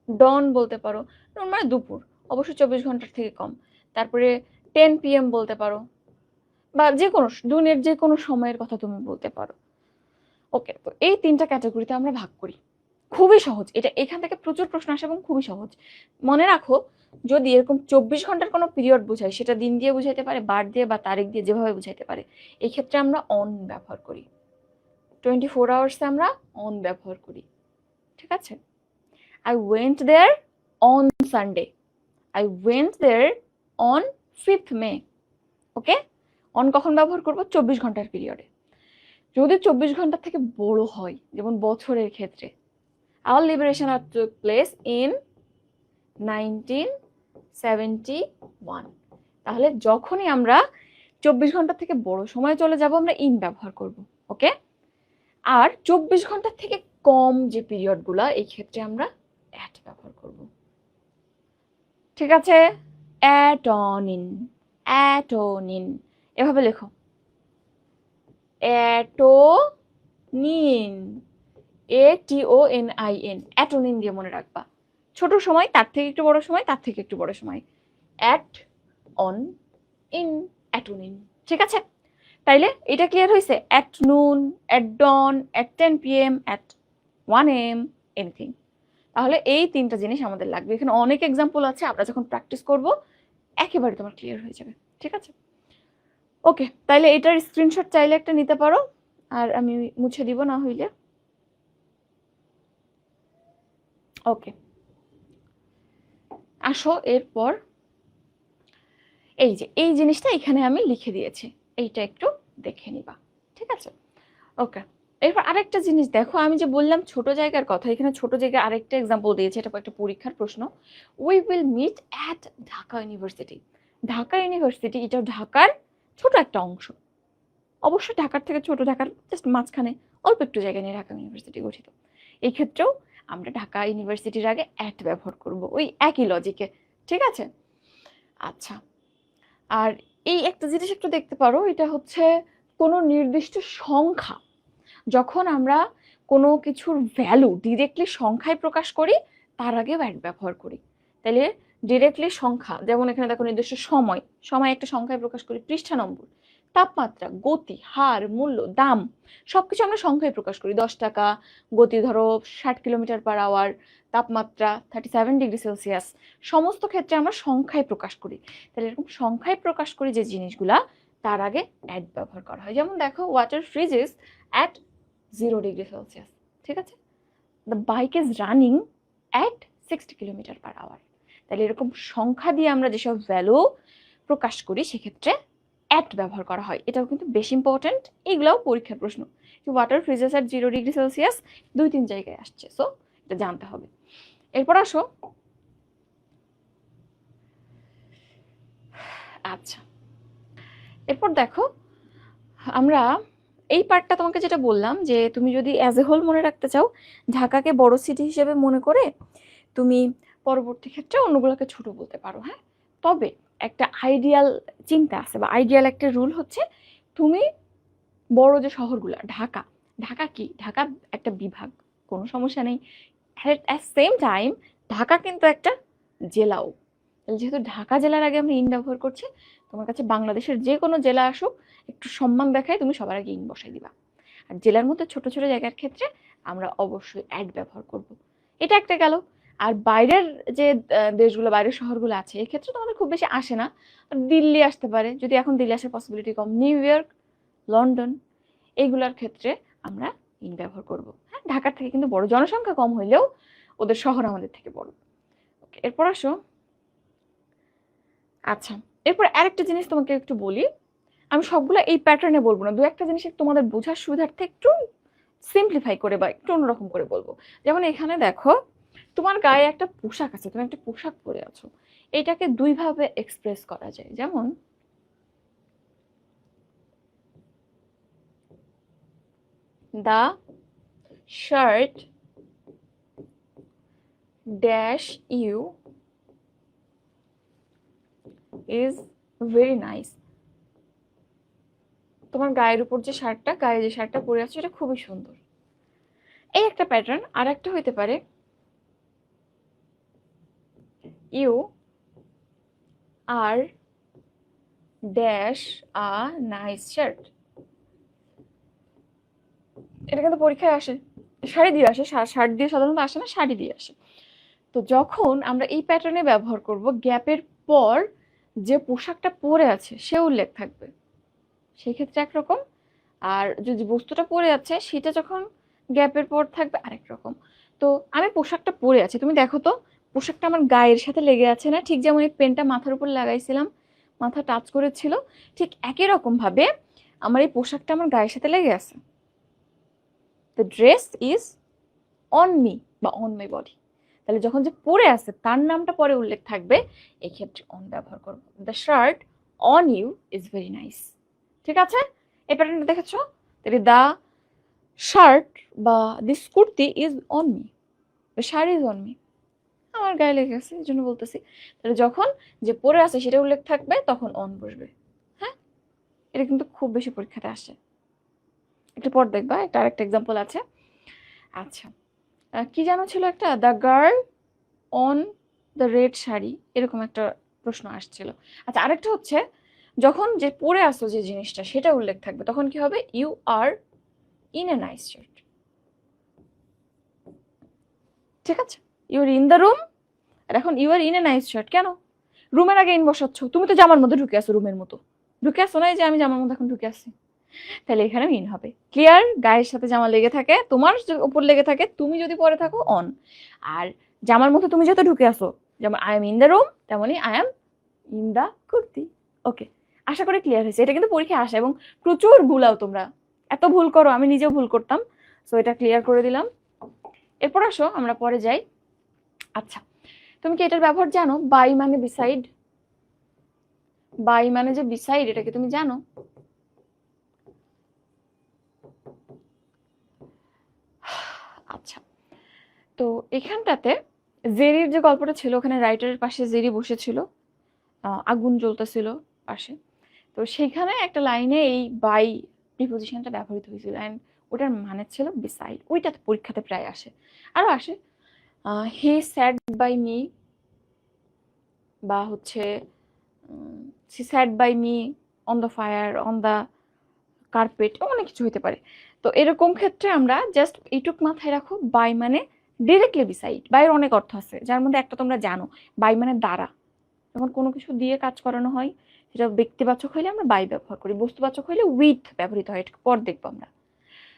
ডন বলতে পারো। নুন মানে দুপুর, অবশ্যই 24 ঘন্টার থেকে কম। তারপরে 10 PM বলতে পারো, বা যে কোনো দিনের যে কোনো সময়ের কথা তুমি বলতে পারো। ওকে, তো এই তিনটা ক্যাটাগরিতে আমরা ভাগ করি। খুবই সহজ এটা, এখান থেকে প্রচুর প্রশ্ন আসে এবং খুবই সহজ। মনে রাখো, যদি এরকম 24 ঘন্টার কোনো পিরিয়ড বোঝায়, সেটা দিন দিয়ে বুঝাইতে পারে, বার দিয়ে বা তারিখ দিয়ে, যেভাবে বুঝাইতে পারে, এই ক্ষেত্রে আমরা অন ব্যবহার করি। 24 আওয়ার্সে আমরা অন ব্যবহার করি, ঠিক আছে? I went there on Sunday. I went there on 5th May. Okay, on কখন ব্যবহার করব? 24 ঘন্টার পিরিয়ডে। যদি 24 ঘন্টা থেকে বড় হয়, যেমন বছরের ক্ষেত্রে, our liberation took place in 1971, তাহলে যখনই আমরা 24 ঘন্টা থেকে বড় সময় চলে যাব, আমরা ইন ব্যবহার করব। ওকে, আর 24 ঘন্টার থেকে কম যে পিরিয়ড গুলা, এই ক্ষেত্রে আমরা অ্যাট ব্যবহার করব। ঠিক আছে? অ্যাটনিন, অ্যাটনিন, এভাবে লেখো, অ্যাটোনিন, ATONIN, অ্যাটোনিন দিয়ে মনে রাখবা। ছোট সময়, তার থেকে একটু বড় সময়, তার থেকে একটু বড় সময়, অ্যাট, অন, ইন, অ্যাটোনিন। ঠিক আছে? তাইলে এটা ক্লিয়ার হয়েছে? At noon, at dawn, at 10 PM, at 1 AM, anything. তাহলে এই তিনটা জিনিস আমাদের লাগবে। এখানে অনেক এক্সাম্পল আছে, আমরা যখন প্র্যাকটিস করব একেবারে তোমার ক্লিয়ার হয়ে যাবে। ঠিক আছে? ওকে, তাইলে এটার স্ক্রিনশট চাইলে একটা নিতে পারো, আর আমি মুছে দিব না হইলে। ওকে, আসো এরপর এই যে এই জিনিসটা এখানে আমি লিখে দিয়েছি, এইটা একটু দেখে নিবা। ঠিক আছে? ওকে, এরপর আরেকটা জিনিস দেখো, আমি যে বললাম ছোট জায়গার কথা, এখানে ছোট জায়গায় আরেকটা এক্সাম্পল দিয়েছে, এটা একটা পরীক্ষার প্রশ্ন। We will meet at Dhaka University. Dhaka University এটা ঢাকার ছোট একটা অংশ, অবশ্যই ঢাকার থেকে ছোট, ঢাকার জাস্ট মাঝখানে অল্প একটু জায়গা নিয়ে ঢাকা ইউনিভার্সিটি গঠিত। এই ক্ষেত্রেও আমরা ঢাকা ইউনিভার্সিটির আগে অ্যাট ব্যবহার করব, ওই একই লজিকে। ঠিক আছে? আচ্ছা, আর এই একটা জিনিস একটু দেখতে পারো, এটা হচ্ছে কোনো নির্দিষ্ট সংখ্যা, যখন আমরা কোনো কিছুর ভ্যালু ডিরেক্টলি সংখ্যায় প্রকাশ করি, তার আগে অ্যাট ব্যবহার করি। তাহলে ডিরেক্টলি সংখ্যা, যেমন এখানে দেখো নির্দিষ্ট সময়, সময় একটা সংখ্যায় প্রকাশ করি, পৃষ্ঠা নম্বর, তাপমাত্রা, গতি, হার, মূল্য, দাম, সবকিছু আমরা সংখ্যায় প্রকাশ করি। 10 টাকা, গতি ধরো 60 কিলোমিটার/আওয়ার, তাপমাত্রা 37 ডিগ্রি সেলসিয়াস, সমস্ত ক্ষেত্রে আমরা সংখ্যায় প্রকাশ করি। তাহলে এরকম সংখ্যায় প্রকাশ করি যে জিনিসগুলা, তার আগে অ্যাট ব্যবহার করা হয়। যেমন দেখো, water freezes at 0 degree Celsius. ঠিক আছে? The bike is running at 60 কিলোমিটার/আওয়ার। তাহলে এরকম সংখ্যা দিয়ে আমরা যেসব ভ্যালু প্রকাশ করি, সেক্ষেত্রে অ্যাট ব্যবহার করা হয়। এটাও কিন্তু বেশ ইম্পর্টেন্ট, এগুলাও পরীক্ষার প্রশ্ন। Water freezes at 0 degree Celsius 2-3 জায়গায় আসছে, সো এটা জানতে হবে। এরপর আসো, আচ্ছা, এরপর দেখো, আমরা এই পার্টটা তোমাকে যেটা বললাম, যে তুমি যদি অ্যাজ এ হোল মনে রাখতে চাও, ঢাকাকে বড় সিটি হিসেবে মনে করে তুমি পরবর্তী ক্ষেত্রে অন্যগুলোকে ছোট বলতে পারো। হ্যাঁ, তবে একটা আইডিয়াল চিন্তা আছে, বা আইডিয়াল একটা রুল হচ্ছে, তুমি বড় যে শহরগুলো, ঢাকা, ঢাকা কি, ঢাকা একটা বিভাগ, কোনো সমস্যা নেই। অ্যাট সেম টাইম ঢাকা কিন্তু একটা জেলাও। যেহেতু ঢাকা জেলার আগে আমরা ইন ব্যবহার করছি, তোমার কাছে বাংলাদেশের যে কোনো জেলা আসুক, একটু সম্মান দেখায় তুমি সবার আগে ইন বসাই দিবা। আর জেলার মধ্যে ছোট ছোট জায়গার ক্ষেত্রে আমরা অবশ্যই অ্যাড ব্যবহার করব। এটা একটা গেল। আর বাইরের যে দেশগুলো, বাইরের শহরগুলো আছে, এক্ষেত্রে তোমাদের খুব বেশি আসে না। দিল্লি আসতে পারে, যদি এখন দিল্লি আসার পসিবিলিটি কম। নিউ ইয়র্ক, লন্ডন, এইগুলোর ক্ষেত্রে আমরা ইন ব্যবহার করব। হ্যাঁ, ঢাকার থেকে কিন্তু বড়, জনসংখ্যা কম হইলেও ওদের শহর আমাদের থেকে বড়। ওকে, এরপর আসো, আচ্ছা, এরপর আরেকটা জিনিস তোমাকে একটু বলি, আমি সবগুলো এই প্যাটার্নে বলবো না, দু একটা জিনিস তোমাদের বোঝার সুবিধার্থে একটু সিম্পলিফাই করে বা একটু অন্যরকম করে বলবো। যেমন এখানে দেখো, তোমার গায়ে একটা পোশাক আছে, তুমি একটা পোশাক পরে আছো, এটাকে দুইভাবে এক্সপ্রেস করা যায়, যেমন the shirt dash you is very nice. তোমার গায়ের উপর যে শার্টটা, গায়ে যে শার্টটা পরে আছে এটা খুবই সুন্দর। এই একটা প্যাটার্ন। আর একটা হইতে পারে you are dash a nice shirt. এটা কিন্তু পরীক্ষায় আসে, শাড়ি দিয়ে আসে, শার্ট দিয়ে সাধারণত আসে না, শাড়ি দিয়ে আসে। তো যখন আমরা এই প্যাটার্নে ব্যবহার করব, গ্যাপের পর যে পোশাকটা পরে আছে সে উল্লেখ থাকবে, সেই ক্ষেত্রে একরকম। আর যদি বস্তুটা পরে আছে সেটা যখন গ্যাপের পর থাকবে আরেক রকম। তো আমি পোশাকটা পরে আছি, তুমি দেখো তো পোশাকটা আমার গায়ের সাথে লেগে আছে না? ঠিক যেমন এই পেনটা মাথার উপর লাগাইছিলাম, মাথা টাচ করেছিল, ঠিক একই রকম ভাবে আমার এই পোশাকটা আমার গায়ের সাথে লেগে আছে। The dress is on me বা অন মাই বডি। তাহলে যখন যে পরে আছে তার নামটা পরে উল্লেখ থাকবে, এই ক্ষেত্রে অন ব্যবহার করব। The shirt on you is very nice. ঠিক আছে, এই প্যাটার্নটা দেখেছো? তাহলে দ্য শার্ট বা this kurti is on me, the shirt is on me, আমার গায়ে লেগে গেছে এই জন্য বলতেছি। তাহলে যখন যে পরে আছে সেটা উল্লেখ থাকবে তখন অন বসবে। হ্যাঁ, এটা কিন্তু খুব বেশি পরীক্ষাতে আসে। একটু পর দেখবা, একটা আরেকটা এক্সাম্পল আছে। আচ্ছা, কি জানো ছিল একটা, the girl on the red sari, এরকম একটা প্রশ্ন আসছিল। আচ্ছা, আরেকটা হচ্ছে যখন যে পরে আসো যে জিনিসটা সেটা উল্লেখ থাকবে তখন কি হবে? You are in a nice shirt. ঠিক আছে, you are in the room, আর এখন you are in a nice shirt. কেন রুমের আগে ইন বসাচ্ছ? তুমি তো জামার মধ্যে ঢুকে আসো, রুমের মতো ঢুকে আসো না, এই যে আমি জামার মধ্যে এখন ঢুকে আসছি, তাহলে এখানে ইন হবে। ক্লিয়ার? গায়ের সাথে জামা লেগে থাকে, তোমার উপর লেগে থাকে, তুমি যদি পরে থাকো অন। আর জামার মধ্যে তুমি যেহেতু ঢুকে আসো, যেমন I am in the room, তেমনি I am in the kurti. Okay, আশা করি ক্লিয়ার হয়েছে। এটা কিন্তু পরীক্ষায় আসে এবং প্রচুর ভুলাও তোমরা, এত ভুল করো, আমি নিজেও ভুল করতাম। সো এটা ক্লিয়ার করে দিলাম। এরপর আসো আমরা পরে যাই। আচ্ছা, তুমি কি এটার ব্যবহার জানো? বাই মানে বিসাইড, বাই মানে যে বিসাইড, এটা কি তুমি জানো? আচ্ছা, তো এখানটাতে জেরির যে গল্পটা ছিল, ওখানে রাইটারের পাশে জেরি বসেছিল, আগুন জ্বলতেছিল পাশে। তো সেখানে একটা লাইনে এই বাই প্রিপোজিশনটা ব্যবহৃত হয়েছিল, অ্যান্ড ওটার মানে ছিল বিসাইড। ওইটা পরীক্ষাতে প্রায় আসে, আরো আসে। হি স্যাড বাই মি, বা হচ্ছে she sat by me on the fire, on the carpet, অনেক কিছু হতে পারে। তো এরকম ক্ষেত্রে আমরা জাস্ট এইটুক মাথায় রাখো, বাই মানে ডিরেক্টলি বিসাইড। বাইয়ের অনেক অর্থ আছে, যার মধ্যে একটা তোমরা জানো, বাই মানে দ্বারা। যখন কোনো কিছু দিয়ে কাজ করানো হয় সেটা ব্যক্তিবাচক হইলে আমরা বাই ব্যবহার করি, বস্তুবাচক হইলে উইথ ব্যবহৃত হয়, এটা পর দেখবো আমরা।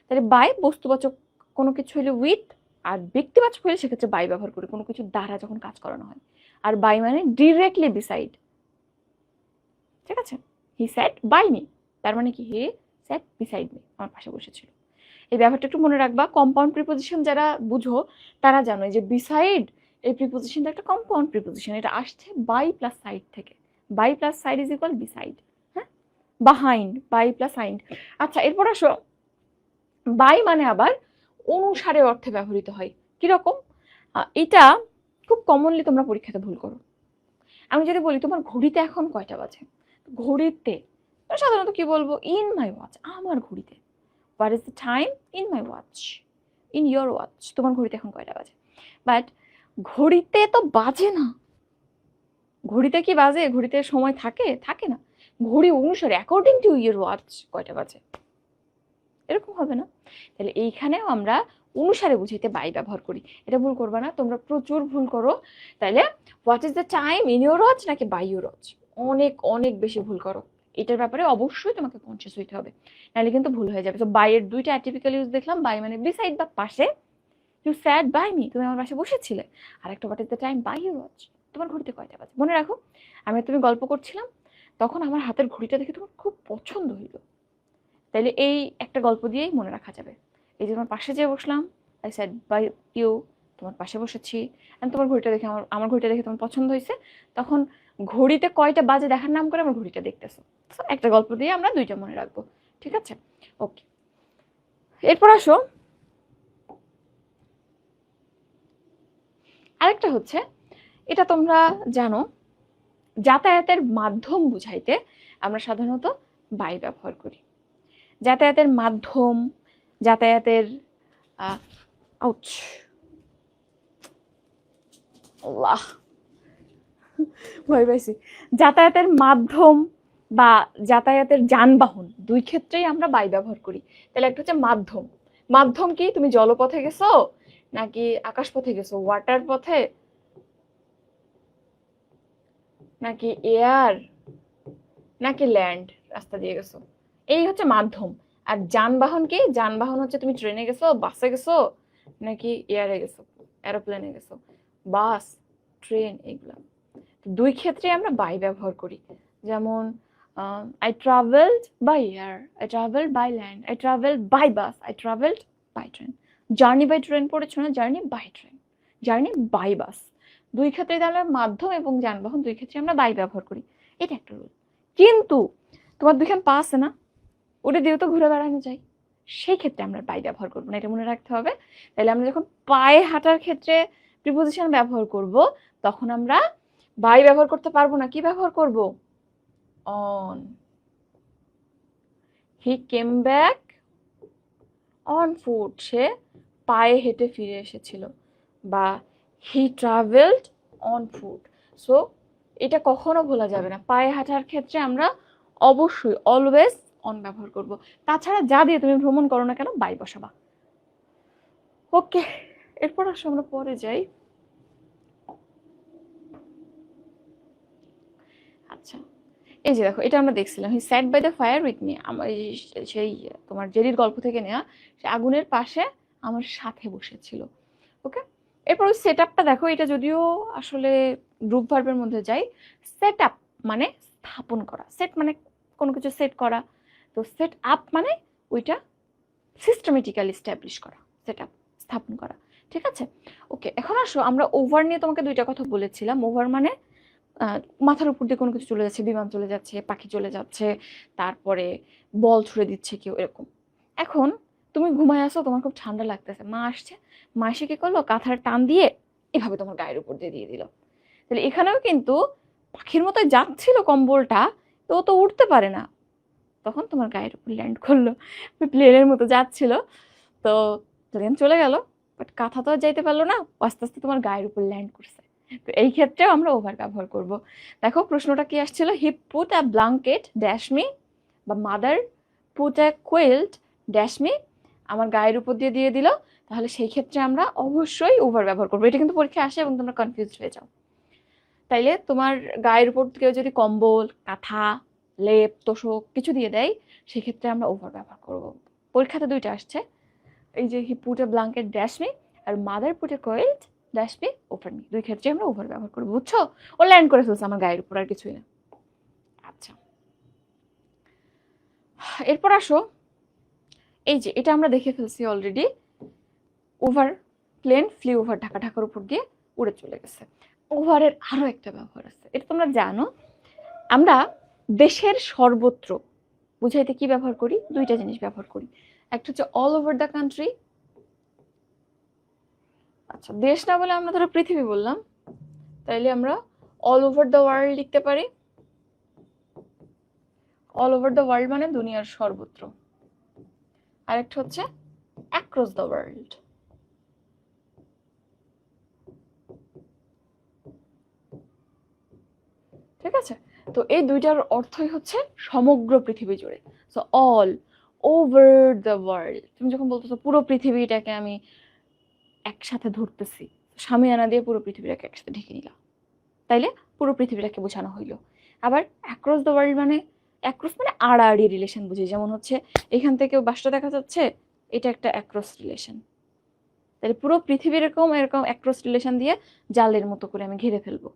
তাহলে বাই বস্তুবাচক কোনো কিছু হইলে উইথ, আর ব্যক্তিবাচক হইলে সেক্ষেত্রে বাই ব্যবহার করি কোনো কিছু দ্বারা যখন কাজ করানো হয়। আর বাই মানে ডিরেক্টলি বিসাইড। ঠিক আছে, হি স্যাট বাই মি, তার মানে কি হি স্যাট বিসাইড মি, আমার পাশে বসেছিল। এই ব্যাপারটা একটু মনে রাখবা। কম্পাউন্ড প্রিপোজিশন যারা বুঝো তারা জানো যে বিসাইড এই প্রিপোজিশনটা একটা কম্পাউন্ড প্রিপোজিশন, এটা আসছে বাই প্লাস সাইড থেকে। By plus side is equal beside. হ্যাঁ, বাহাইন্ড, বাই প্লাস সাইড। আচ্ছা, এরপর আসো, বাই মানে আবার অনুসারে অর্থে ব্যবহৃত হয়। কিরকম? এটা খুব কমনলি তোমরা পরীক্ষাতে ভুল করো। আমি যদি বলি তোমার ঘড়িতে এখন কয়টা বাজে, ঘড়িতে সাধারণত কি বলবো? ইন মাই ওয়াচ, আমার ঘড়িতে। What is the time in my watch, in your watch, তোমার ঘড়িতে এখন কয়টা বাজে। বাট ঘড়িতে তো বাজে না, ঘড়িতে কি বাজে? ঘড়িতে সময় থাকে? থাকে না। ঘড়ি অনুসারে, অ্যাকর্ডিং টু ইয়োর ওয়াচ কয়টা বাজে, এরকম হবে না? তাহলে এইখানেও আমরা অনুসারে বুঝাইতে বাই ব্যবহার করি, এটা ভুল করবা না, তোমরা প্রচুর ভুল করো। তাইলে what is the time in your watch নাকি বাই ইয়োর ওয়াচ, অনেক অনেক বেশি ভুল করো। এটার ব্যাপারে অবশ্যই তোমাকে কনসিয়াস হইতে হবে, নাহলে কিন্তু ভুল হয়ে যাবে। তো বাই এর দুইটা অ্যাটিপিক্যাল ইউজ দেখলাম, বাই মানে বিসাইড বা পাশে, ইউ স্যাট বাই মি, তুমি আমার পাশে বসেছিলে। আর একটা what is the time by your watch, তোমার ঘড়িতে কয়টা বাজে। মনে রাখো, আমি তুমি গল্প করছিলাম তখন আমার হাতের ঘড়িটা দেখে তোমার খুব পছন্দ হইলো, তাইলে এই একটা গল্প দিয়েই মনে রাখা যাবে। এই যে তোমার পাশে যে বসলাম, আই সেড বাই ইউ তোমার পাশে বসেছি, and তোমার ঘড়িটা দেখে আমার ঘড়িটা দেখে তোমার পছন্দ হয়েছে, তখন ঘড়িতে কয়টা বাজে দেখার নাম করে আমার ঘড়িটা দেখতেছো। So, একটা গল্প দিয়ে আমরা দুইটা মনে রাখবো, ঠিক আছে? ওকে, এরপর আসো আরেকটা হচ্ছে, এটা তোমরা জানো, যাতায়াতের মাধ্যম বুঝাইতে আমরা সাধারণত বাই ব্যবহার করি। যাতায়াতের মাধ্যম, যাতায়াতের আউচ আল্লাহ ভয় পাইছি, যাতায়াতের মাধ্যম বা যাতায়াতের যানবাহন দুই ক্ষেত্রেই আমরা বাই ব্যবহার করি। তাহলে একটা হচ্ছে মাধ্যম, মাধ্যম কি তুমি জলপথে গেছো নাকি আকাশপথে গেছো, ওয়াটার পথে নাকি এয়ার নাকি ল্যান্ড রাস্তা দিয়ে গেছো, এই হচ্ছে মাধ্যম। আর যানবাহন কি, যানবাহন হচ্ছে তুমি ট্রেনে গেছো, বাসে গেছো নাকি এয়ারে গেছো, এরোপ্লেনে গেছো, বাস, ট্রেন, এগুলা। দুই ক্ষেত্রে আমরা বাই ব্যবহার করি। যেমন I travelled by air, I travelled by land, I travelled by bus, I travelled by train. Journey by train পড়েছো না, journey by train, journey by bus. দুই ক্ষেত্রে আমরা মাধ্যম এবং যানবাহন দুই ক্ষেত্রে আমরা বাই ব্যবহার করি, এটা একটা রুল। কিন্তু তোমার দুইখান পা আছে না, ওটা দিয়েও তো ঘুরে বেড়ানো যায়, সেই ক্ষেত্রে আমরা বাই ব্যবহার করবো না, এটা মনে রাখতে হবে। তাহলে আমরা যখন পায়ে হাঁটার ক্ষেত্রে প্রিপোজিশন ব্যবহার করব, তখন আমরা বাই ব্যবহার করতে পারবো না, কি ব্যবহার করব? On. He came back on foot, সে পায়ে হেঁটে ফিরে এসেছিল, বা he travelled on foot. So এটা কখনো ভোলা যাবে না, পায়ে হাঁটার ক্ষেত্রে আমরা অবশ্যই অলওয়েজ অন ব্যবহার করব। তাছাড়া যা দিয়ে তুমি ভ্রমণ করো না কেন বাই বসাবা। ওকে, এরপর আসলে আমরা পরে যাই। আচ্ছা, এই যে দেখো, এটা আমরা দেখছিলাম, he sat by the fire with me, আমার সেই তোমার জেরির গল্প থেকে নেওয়া, সে আগুনের পাশে আমার সাথে বসেছিল। ওকে, এরপর ওই সেট আপটা দেখো, এটা যদিও আসলে গ্রুপ ভার্বের মধ্যে যাই। সেট আপ মানে স্থাপন করা, সেট মানে কোনো কিছু সেট করা, তো সেট আপ মানে ওইটা সিস্টেমেটিক্যালি এস্টাবলিশ করা, সেট আপ স্থাপন করা, ঠিক আছে? ওকে, এখন আসো আমরা ওভার নিয়ে তোমাকে দুইটা কথা বলেছিলাম। ওভার মানে মাথার উপর দিয়ে কোনো কিছু চলে যাচ্ছে, বিমান চলে যাচ্ছে, পাখি চলে যাচ্ছে, তারপরে বল ছুড়ে দিচ্ছে কেউ, এরকম। এখন তুমি ঘুমায় আসো, তোমার খুব ঠান্ডা লাগতেছে, মা আসছে, মা এসে কি করলো, কাঁথার টান দিয়ে এভাবে তোমার গায়ের উপর দিয়ে দিল। তাহলে এখানেও কিন্তু পাখির মতো যাচ্ছিল কম্বলটা, তো ও তো উঠতে পারে না, তখন তোমার গায়ের উপর ল্যান্ড করলো, প্লেনের মতো যাচ্ছিল, তো ট্রেন চলে গেল, বাট কাঁথা তো আর যাইতে পারলো না, আস্তে আস্তে তোমার গায়ের উপর ল্যান্ড করছে। তো এই ক্ষেত্রেও আমরা ওভার ব্যবহার করব। দেখো প্রশ্নটা কি আসছিল, he put a blanket dash me, বা mother put a quilt dash me, আমার গায়ের উপর দিয়ে দিয়ে দিল, তাহলে সেই ক্ষেত্রে আমরা অবশ্যই ওভার ব্যবহার করবো। এটা কিন্তু পরীক্ষা আসে এবং তোমরা কনফিউজ হয়ে যাও। তাইলে তোমার গায়ের উপর কেউ যদি কম্বল, কাঁথা, লেপ, তোষক কিছু দিয়ে দেয়, সেক্ষেত্রে আমরা ওভার ব্যবহার করব। পরীক্ষাতে দুইটা আসছে, এই যে he put a blanket dash me আর mother put a quilt dash me over me, দুই ক্ষেত্রে আমরা ওভার ব্যবহার করবো, বুঝছো? ও ল্যান্ড করে ফেলছে আমার গায়ের উপর, আর কিছুই না। আচ্ছা, এরপর আসো, এই যে এটা আমরা দেখে ফেলছি already, over, plane flew over, Dhaka ঢাকার উপর দিয়ে উড়ে চলে গেছে। ওভারের আরো একটা ব্যবহার আছে, এটা তোমরা জানো, আমরা দেশের সর্বত্র বুঝাইতে কি ব্যবহার করি, দুইটা জিনিস ব্যবহার করি। একটা হচ্ছে অল ওভার দ্য কান্ট্রি, আচ্ছা দেশ না বলে আমরা ধরো পৃথিবী বললাম, তাইলে আমরা অল ওভার দ্য ওয়ার্ল্ড লিখতে পারি। অল ওভার দ্য ওয়ার্ল্ড মানে দুনিয়ার সর্বত্র। আরেকটা হচ্ছে অ্যাক্রস দ্য ওয়ার্ল্ড। ঠিক আছে, তো এই দুইটার অর্থই হচ্ছে সমগ্র পৃথিবী জুড়ে। So all over the world, তুমি যখন বলতেছো পুরো পৃথিবীটাকে আমি একসাথে ধরতেছি, সামিয়ানা দিয়ে পুরো পৃথিবীটাকে একসাথে ঢেকে নিলাম, তাইলে পুরো পৃথিবীটাকে বোঝানো হইলো। আবার অ্যাক্রস দ্য ওয়ার্ল্ড মানে, অ্যাক্রস মানে আড়াআড়ি রিলেশন বুঝি, যেমন হচ্ছে এখান থেকে বাসটা দেখা যাচ্ছে, এটা একটা অ্যাক্রস রিলেশন, তাহলে পুরো পৃথিবী এরকম এরকম অ্যাক্রস রিলেশন দিয়ে জালের মতো করে আমি ঘিরে ফেলবো,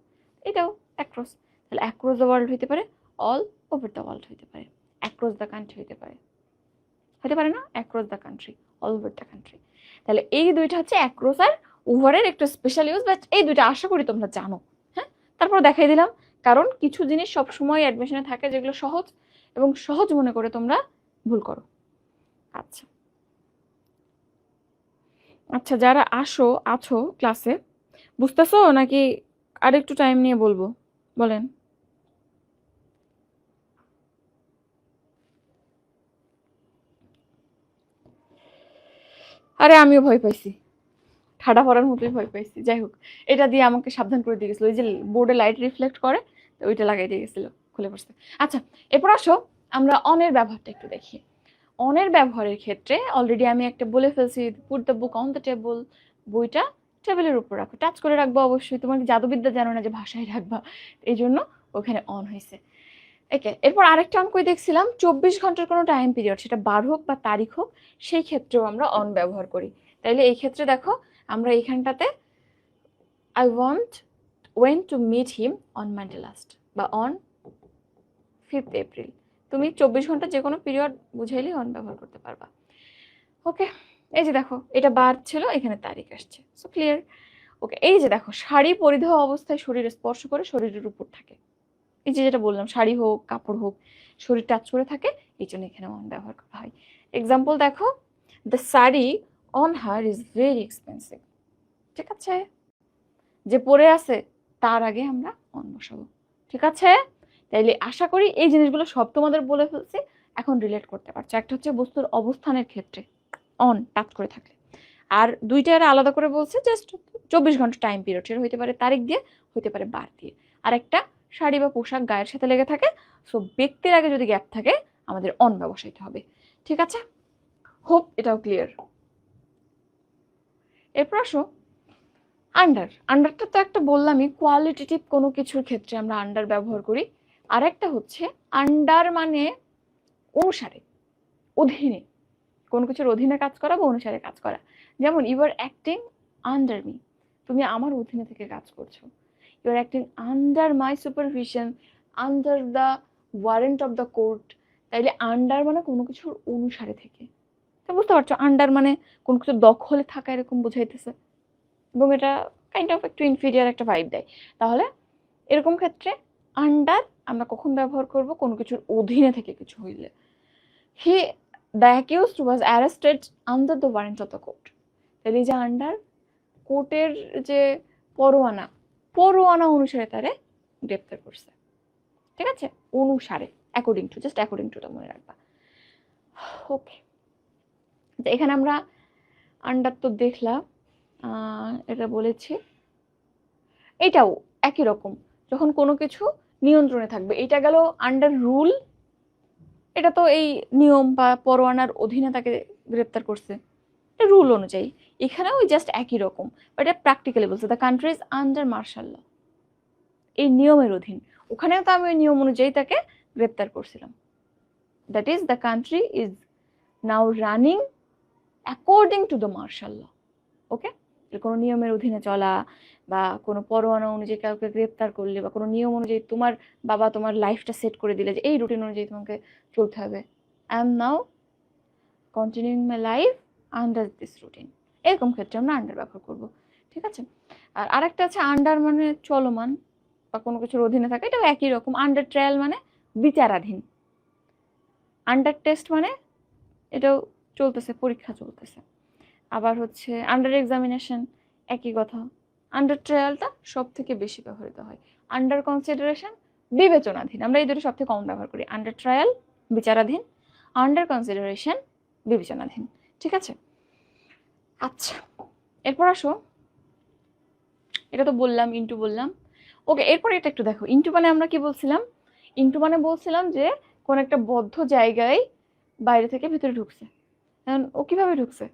এটাও অ্যাক্রস। তাহলে অ্যাক্রস দ্য ওয়ার্ল্ড হইতে পারে, অল ওভার দ্য ওয়ার্ল্ড হইতে পারে, অ্যাক্রস দ্য কান্ট্রি হইতে পারে, হতে পারে না, across the country, all over the country. তাহলে এই দুইটা হচ্ছে অ্যাক্রস আর ওভারের একটু স্পেশাল ইউজ, বাট এই দুইটা আশা করি তোমরা জানো। হ্যাঁ, তারপর দেখাই দিলাম, কারণ কিছু জিনিস সবসময় অ্যাডমিশনে থাকে যেগুলো সহজ, এবং সহজ মনে করে তোমরা ভুল করো। আচ্ছা আচ্ছা, যারা আছো ক্লাসে, বুঝতেছো নাকি আর একটু টাইম নিয়ে বলবো? বলেন। আরে আমিও ভয় পাইছি, ঠাডা পড়ার মতোই ভয় পাইছি। যাই হোক, এটা দিয়ে আমাকে সাবধান করে দিয়ে গেছিল, ওই যে বোর্ডে লাইট রিফ্লেক্ট করে, তো ওইটা লাগাই দিয়ে গেছিল, খুলে পড়ছে। আচ্ছা, এরপর আসো আমরা অনের ব্যবহারটা একটু দেখি। অনের ব্যবহারের ক্ষেত্রে অলরেডি আমি একটা বলে ফেলছি, put the book on the table, বইটা টেবিলের উপর রাখো, টাচ করে রাখবো অবশ্যই, তোমার কি জাদুবিদ্যা জানো না যে ভাষায় রাখবা, এই জন্য ওখানে অন হয়েছে। ওকে, এরপর আরেকটা অঙ্ক দেখছিলাম, 24 ঘন্টার কোনো টাইম পিরিয়ড, সেটা বার হোক বা তারিখ হোক, সেই ক্ষেত্রেও আমরা অন ব্যবহার করি। তাইলে এই ক্ষেত্রে দেখো, আমরা এইখানটাতে I want when to meet him on Monday last, বা অন 5th এপ্রিল, তুমি 24 ঘন্টা যে কোনো পিরিয়ড বুঝাইলে অন ব্যবহার করতে পারবা। ওকে, এই যে দেখো এটা বার ছিল, এখানে তারিখ আসছে, সো ক্লিয়ার। ওকে, এই যে দেখো শাড়ি পরিধেয় অবস্থায় শরীরে স্পর্শ করে শরীরের উপর থাকে, এই যে যেটা বললাম, শাড়ি হোক কাপড় হোক, শরীর টাচ করে থাকে, এই জন্য এখানে অন ব্যবহার করা হয়। এক্সাম্পল দেখো, the sari on her is very expensive. ঠিক আছে, যে পরে আছে তার আগে আমরা অন বসাবো। ঠিক আছে, তাইলে আশা করি এই জিনিসগুলো সব তোমাদের বলে ফেলছি, এখন রিলেট করতে পারছো। একটা হচ্ছে বস্তুর অবস্থানের ক্ষেত্রে অন টাচ করে থাকলে, আর দুইটা আলাদা করে বলছে, জাস্ট 24 ঘন্টা টাইম পিরিয়ড, সেটা হইতে পারে তারিখ দিয়ে, হইতে পারে বার দিয়ে। আর একটা শাড়ি বা পোশাক গায়ের সাথে লেগে থাকে, সো ব্যক্তির আগে যদি গ্যাপ থাকে আমাদের অন ব্যবসাইতে হবে। ঠিক আছে, হোপ এটাও ক্লিয়ার। এরপর আসো আন্ডার। আন্ডারটা তো একটা বললামই, কোয়ালিটেটিভ কোনো কিছুর ক্ষেত্রে আমরা আন্ডার ব্যবহার করি। আর একটা হচ্ছে আন্ডার মানে অনুসারে, অধীনে, কোনো কিছুর অধীনে কাজ করা বা অনুসারে কাজ করা। যেমন you are acting under me, তুমি আমার অধীনে থেকে কাজ করছো। You are acting under my supervision, under the warrant of the court. তাইলে আন্ডার মানে কোনো কিছুর অনুসারে থেকে, তো বুঝতে পারছো আন্ডার মানে কোনো কিছু দখলে থাকা, এরকম বোঝাইতেছে, এবং এটা কাইন্ড অফ একটু ইনফিরিয়ার একটা ভাইব দেয়। তাহলে এরকম ক্ষেত্রে আন্ডার আমরা কখন ব্যবহার করব? কোনো কিছুর অধীনে থেকে কিছু হইলে। He the accused was arrested under the warrant of the court. তাহলে এই যে আন্ডার, কোর্টের যে পরোয়ানা, পরোয়ানা অনুসারে তারে গ্রেপ্তার করছে। ঠিক আছে, অনুসারে, অ্যাকর্ডিং টু, জাস্ট অ্যাকর্ডিং টুটা মনে রাখবা। ওকে, এখানে আমরা আন্ডার তো দেখলাম, এটা বলেছি, এটাও একই রকম, যখন কোনো কিছু নিয়ন্ত্রণে থাকবে। এটা গেল আন্ডার রুল, এটা তো এই নিয়ম বা পরোয়ানার অধীনে তাকে গ্রেপ্তার করছে, রুল অনুযায়ী। এখানেও জাস্ট একই রকম, এটা প্র্যাকটিক্যালি বলছে the country is under martial law, এই নিয়মের অধীন। ওখানেও তো আমি ওই নিয়ম অনুযায়ী তাকে গ্রেপ্তার করছিলাম, that is the country is now running according to the martial law. Okay, কোনো নিয়মের অধীনে চলা বা কোনো পরোয়ানা অনুযায়ী কাউকে গ্রেপ্তার করলে বা কোনো নিয়ম অনুযায়ী তোমার বাবা তোমার লাইফটা সেট করে দিলে যে এই রুটিন অনুযায়ী তোমাকে চলতে হবে, I am now continuing my life under this routine, এরকম ক্ষেত্রে আমরা আন্ডার ব্যবহার করব। ঠিক আছে, আর আরেকটা আছে আন্ডার মানে চলমান বা কোনো কিছুর অধীনে থাকে, এটাও একই রকম। আন্ডার ট্রায়াল মানে বিচারাধীন, আন্ডার টেস্ট মানে এটাও চলতেছে, পরীক্ষা চলতেছে। আবার হচ্ছে আন্ডার এক্সামিনেশন, একই কথা। আন্ডার ট্রায়ালটা সব থেকে বেশি ব্যবহৃত হয়। আন্ডার কনসিডারেশন বিবেচনাধীন, আমরা এই দুটো সব থেকে কম ব্যবহার করি। আন্ডার ট্রায়াল বিচারাধীন, আন্ডার কনসিডারেশন বিবেচনাধীন। ঠিক আছে, আচ্ছা এরপর আসো, এটা তো বললাম, ইন্টু বললাম। ওকে, এরপর এটা একটু দেখো, ইন্টু মানে আমরা কি বলছিলাম? ইন্টু মানে বলছিলাম যে কোন একটা বদ্ধ জায়গায় বাইরে থেকে ভিতরে ঢুকছে। এখন ও কিভাবে ঢুকছে?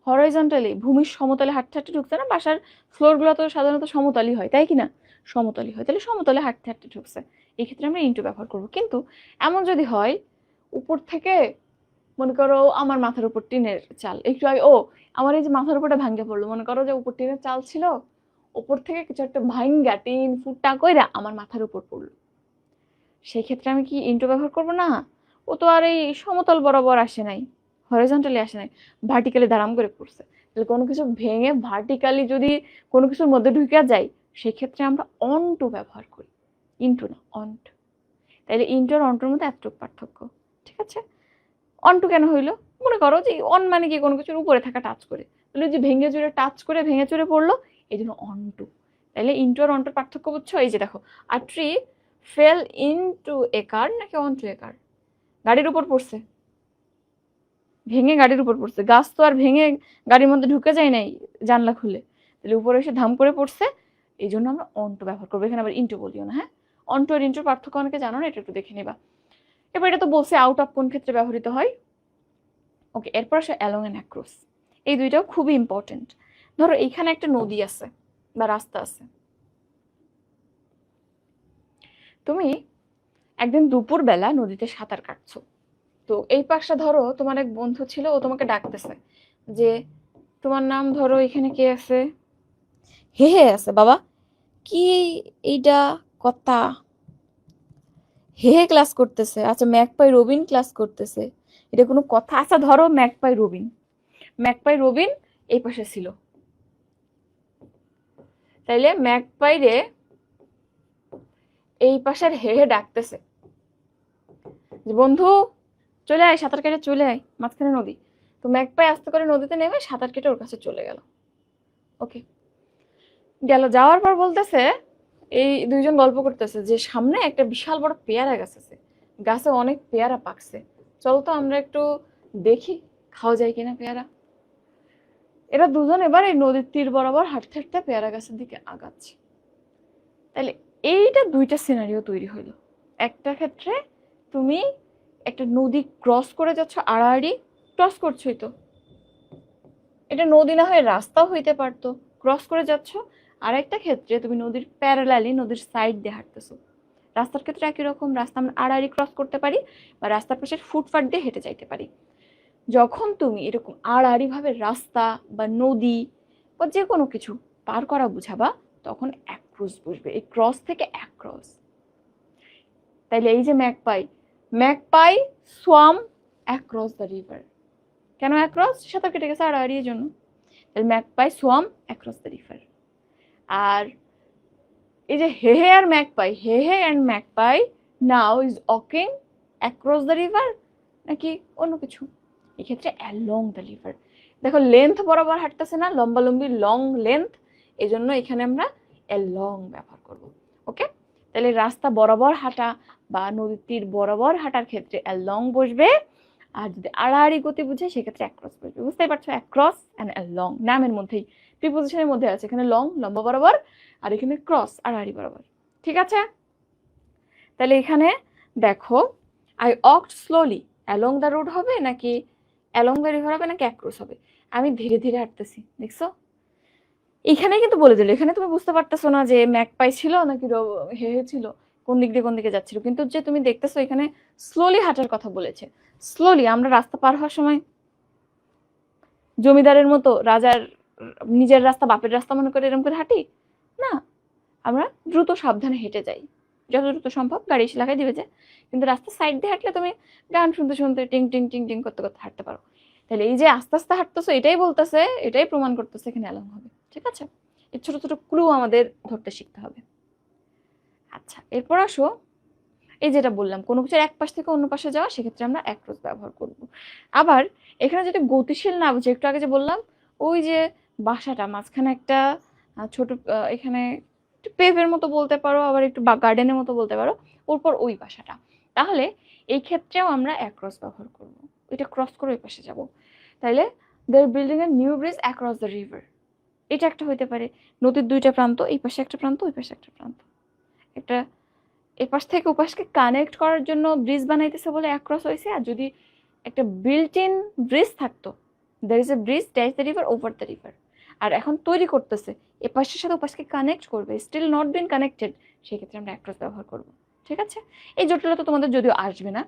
হরাইজন্টালি, ভূমির সমতলে হাঁটতে হাঁটতে ঢুকছে না? বাসার ফ্লোরগুলো তো সাধারণত সমতলই হয়, তাই কি না? সমতলই হয়, তাহলে সমতলে হাঁটতে হাঁটতে ঢুকছে। এই ক্ষেত্রে আমরা ইন্টু ব্যবহার করব। কিন্তু এমন যদি হয় উপর থেকে, মনে করো আমার মাথার উপর টিনের চাল, একটু আগে আমার এই যে মাথার উপরটা ভাঙ্গে পড়লো, মনে করো যে উপর টিনের চাল ছিল, উপর থেকে কিছু একটা ভাঙ্গা টিন ফুটা কইরা আমার মাথার উপর পড়লো, সেই ক্ষেত্রে আমি কি ইন্টু ব্যবহার করব না? ও তো আর এই সমতল বরাবর আসে নাই, হরিজন্টালি আসে নাই, ভার্টিক্যালি দাঁড়াম করে পড়ছে, তাহলে কোনো কিছু ভেঙে ভার্টিক্যালি যদি কোনো কিছুর মধ্যে ঢুকে যায়, সেক্ষেত্রে আমরা অন টু ব্যবহার করি, ইনটু না, অন টু। তাইলে ইনটু আর অনটুর মধ্যে এতটুকু পার্থক্য, ঠিক আছে? অন টু কেন হইলো? মনে করো যে অন মানে কি কোনো কিছুর উপরে থাকা টাচ করে, তাহলে যে ভেঙে চুরে টাচ করে ভেঙে চুরে পড়লো, এই জন্য অন টু। তাহলে ইনটু আর অনটুর পার্থক্য বুঝছো? এই যে দেখো, a tree fail into a কার নাকি অন টু এ কার? গাড়ির উপর পড়ছে, ভেঙে গাড়ির উপর পড়ছে। গাছ তো আর ভেঙে গাড়ির মধ্যে ঢুকে যায় নাই জানলা খুলে, তাহলে উপরে এসে ধাম করে পড়ছে, এই জন্য আমরা অন টু ব্যবহার করবো। এখানে আবার ইনটু বলিও না, হ্যাঁ? অন টু আর ইনটুর পার্থক্য অনেকে জানো না, এটা একটু দেখে নিবা। এবার এটা তো বলছে আউট অফ কোন ক্ষেত্রে ব্যবহৃত হয়। ওকে, এরপর আসে অ্যালং এন্ড অ্যাক্রস। এই দুইটাও খুবই ইম্পর্টেন্ট। ধরো এইখানে একটা নদী আছে বা রাস্তা আছে, তুমি একদিন দুপুর বেলা নদীতে সাঁতার কাটছো। তো এই পাশটা ধরো তোমার এক বন্ধু ছিল, ও তোমাকে ডাকতেছে যে তোমার নাম ধরো এখানে কে আছে, হে হে আছে বাবা, কি এইটা কথা, হে হে ক্লাস করতেছে। আচ্ছা ম্যাকপাই রবিন ক্লাস করতেছে, এটা কোনো কথা? আচ্ছা ধরো ম্যাকপাই রবিন, ম্যাকপাই রবিন এই পাশে ছিল, তাইলে ম্যাকপাই রে এই পাশের হে হে ডাকতেছে যে বন্ধু চলে আয়, সাঁতার কেটে চলে আয়, মাঝখানে নদী। তো ম্যাকপাই আস্তে করে নদীতে নেমে সাঁতার কেটে ওর কাছে চলে গেল। ওকে, গেল, যাওয়ার পর বলতেছে, এই দুইজন গল্প করতেছে যে সামনে একটা বিশাল বড় পেয়ারা গাছ আছে, গাছে অনেক পেয়ারা পাকছে, চল তো আমরা একটু দেখি খাওয়া যায় কিনা পেয়ারা। এরা দুজন এবার এই নদীর তীর বরাবর হাঁটতে হাঁটতে পেয়ারা গাছের দিকে আগাচ্ছে। তাহলে এইটা দুইটা সিনারিও তৈরি হইলো। একটা ক্ষেত্রে তুমি একটা নদী ক্রস করে যাচ্ছ, আড়াআড়ি ক্রস করছোই তো, এটা নদী না হয়ে রাস্তাও হইতে পারতো, ক্রস করে যাচ্ছ। আর একটা ক্ষেত্রে তুমি নদীর প্যারালালি নদীর সাইড দিয়ে হাঁটতেছো। রাস্তার ক্ষেত্রে একই রকম, রাস্তা আমরা আড়াআড়ি ক্রস করতে পারি বা রাস্তার পাশের ফুটপাথ দিয়ে হেঁটে যাইতে পারি। যখন তুমি এরকম আড়াআড়ি ভাবে রাস্তা বা নদী বা যে কোনো কিছু পার করা বুঝাবা, তখন অ্যাক্রস বসবে, এই ক্রস থেকে অ্যাক্রস। তাইলে এই যে magpie, magpie swam across the river. কেন অ্যাক্রস? সাঁতার কেটে গেছে আড়াআড়ি, এর জন্য। তাহলে magpie swam across the river. আর এই যে হে হে আর ম্যাকপাই, হে হে and magpie now is walking across the river নাকি অন্য কিছু? এক্ষেত্রে অ্যালং দ্য রিভার। দেখো লেন্থ বরাবর হাঁটতেছে না, লম্বা লম্বি, লং লেন্থ, এই জন্য এখানে আমরা অ্যালং ব্যবহার করব। ওকে, তাহলে রাস্তা বরাবর হাঁটা বা নদীর তীর বরাবর হাঁটার ক্ষেত্রে অ্যালং বসবে, আর যদি আড়াআড়ি গতি বুঝে সেক্ষেত্রে অ্যাক্রস বসবে। বুঝতেই পারছো, অ্যাক্রস অ্যান্ড অ্যালং নামের মধ্যেই, প্রিপোজিশনের মধ্যে আছে। এখানে লং লম্বা বরাবর, আর এখানে ক্রস আড়াআড়ি বরাবর, ঠিক আছে? তাহলে এখানে দেখো, I walked slowly along the road হবে নাকি অ্যালং দ্য রিভার হবে নাকি অ্যাক্রস হবে? আমি ধীরে ধীরে হাঁটতেছি, দেখছো? এখানে কিন্তু বলে দিল, এখানে তুমি বুঝতে পারতেছো না যে ম্যাকপাই ছিল নাকি হে হে ছিল, কোন দিক দিয়ে কোন দিকে যাচ্ছিল, কিন্তু যে তুমি দেখতেছো এখানে স্লোলি হাঁটার কথা বলেছে। স্লোলি আমরা রাস্তা পার হওয়ার সময় জমিদারের মতো, রাজার নিজের রাস্তা বাপের রাস্তা মনে করে এরকম করে হাঁটি না, আমরা দ্রুত সাবধানে হেঁটে যাই, যত দ্রুত সম্ভব গাড়ি এসে লাগাই দিবে যে। কিন্তু রাস্তার সাইড দিয়ে হাঁটলে তুমি গান শুনতে শুনতে টিং টিং টিং টিং করতে করতে হাঁটতে পারো। তাহলে এই যে আস্তে আস্তে হাঁটতেছো, এটাই বলতেছে, এটাই প্রমাণ করতেছে এখানে অ্যালং হবে, ঠিক আছে? এই ছোট ছোট ক্লু আমাদের ধরতে শিখতে হবে। আচ্ছা এরপর আসো, এই যেটা বললাম কোনো কিছুর এক পাশ থেকে অন্য পাশে যাওয়া, সেক্ষেত্রে আমরা অ্যাক্রস ব্যবহার করব। আবার এখানে যদি গতিশীল না বুঝে, একটু আগে যে বললাম ওই যে বাসাটা মাঝখানে একটা ছোট এখানে একটু পেভের মতো বলতে পারো, আবার একটু গার্ডেনের মতো বলতে পারো, ওরপর ওই বাসাটা, তাহলে এই ক্ষেত্রেও আমরা অ্যাক্রস ব্যবহার করব। ওইটা ক্রস করে ওই পাশে যাব। তাইলে they are building a new bridge across the river, এটা একটা হইতে পারে। নদীর দুইটা প্রান্ত, এই পাশে একটা প্রান্ত ওই পাশে একটা প্রান্ত, একটা এপাশ থেকে ওপাশকে কানেক্ট করার জন্য ব্রিজ বানাইতেছে বলে অ্যাক্রস হয়েছে। আর যদি একটা বিল্ট ইন ব্রিজ থাকতো, there is a bridge dash the river over the river, আর এখন তৈরি করতেছে এপাশের সাথে ওপাশকে কানেক্ট করবে, স্টিল নট বিন কানেক্টেড, সেক্ষেত্রে আমরা অ্যাক্রস ব্যবহার করব, ঠিক আছে? এই জটিলতা তোমাদের যদিও আসবে না।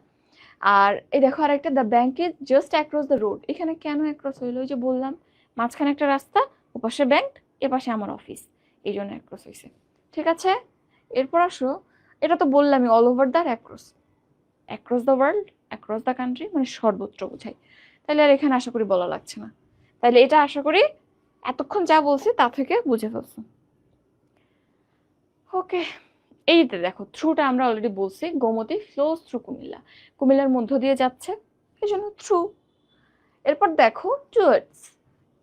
আর এই দেখো আর একটা, the bank is just across the road, এখানে কেন অ্যাক্রস হইলো? ওই যে বললাম মাঝখানে একটা রাস্তা, ওপাশে ব্যাংক, এপাশে আমার অফিস, এই জন্য অ্যাক্রস হয়েছে, ঠিক আছে? এরপর আসো, এটা তো বললামই all over the across, across the world, across the country, মানে সর্বত্র বোঝায়। তাহলে আর এখানে আশা করি বলা লাগছে না। তাহলে এটা আশা করি এতক্ষণ যা বলছি তা থেকে বুঝে ফেলছো। ওকে, এইটা দেখো থ্রুটা আমরা অলরেডি বলছি, গোমতী ফ্লোস থ্রু কুমিল্লা, কুমিল্লার মধ্য দিয়ে যাচ্ছে, এই জন্য থ্রু। এরপর দেখো টুয়ার্ডস,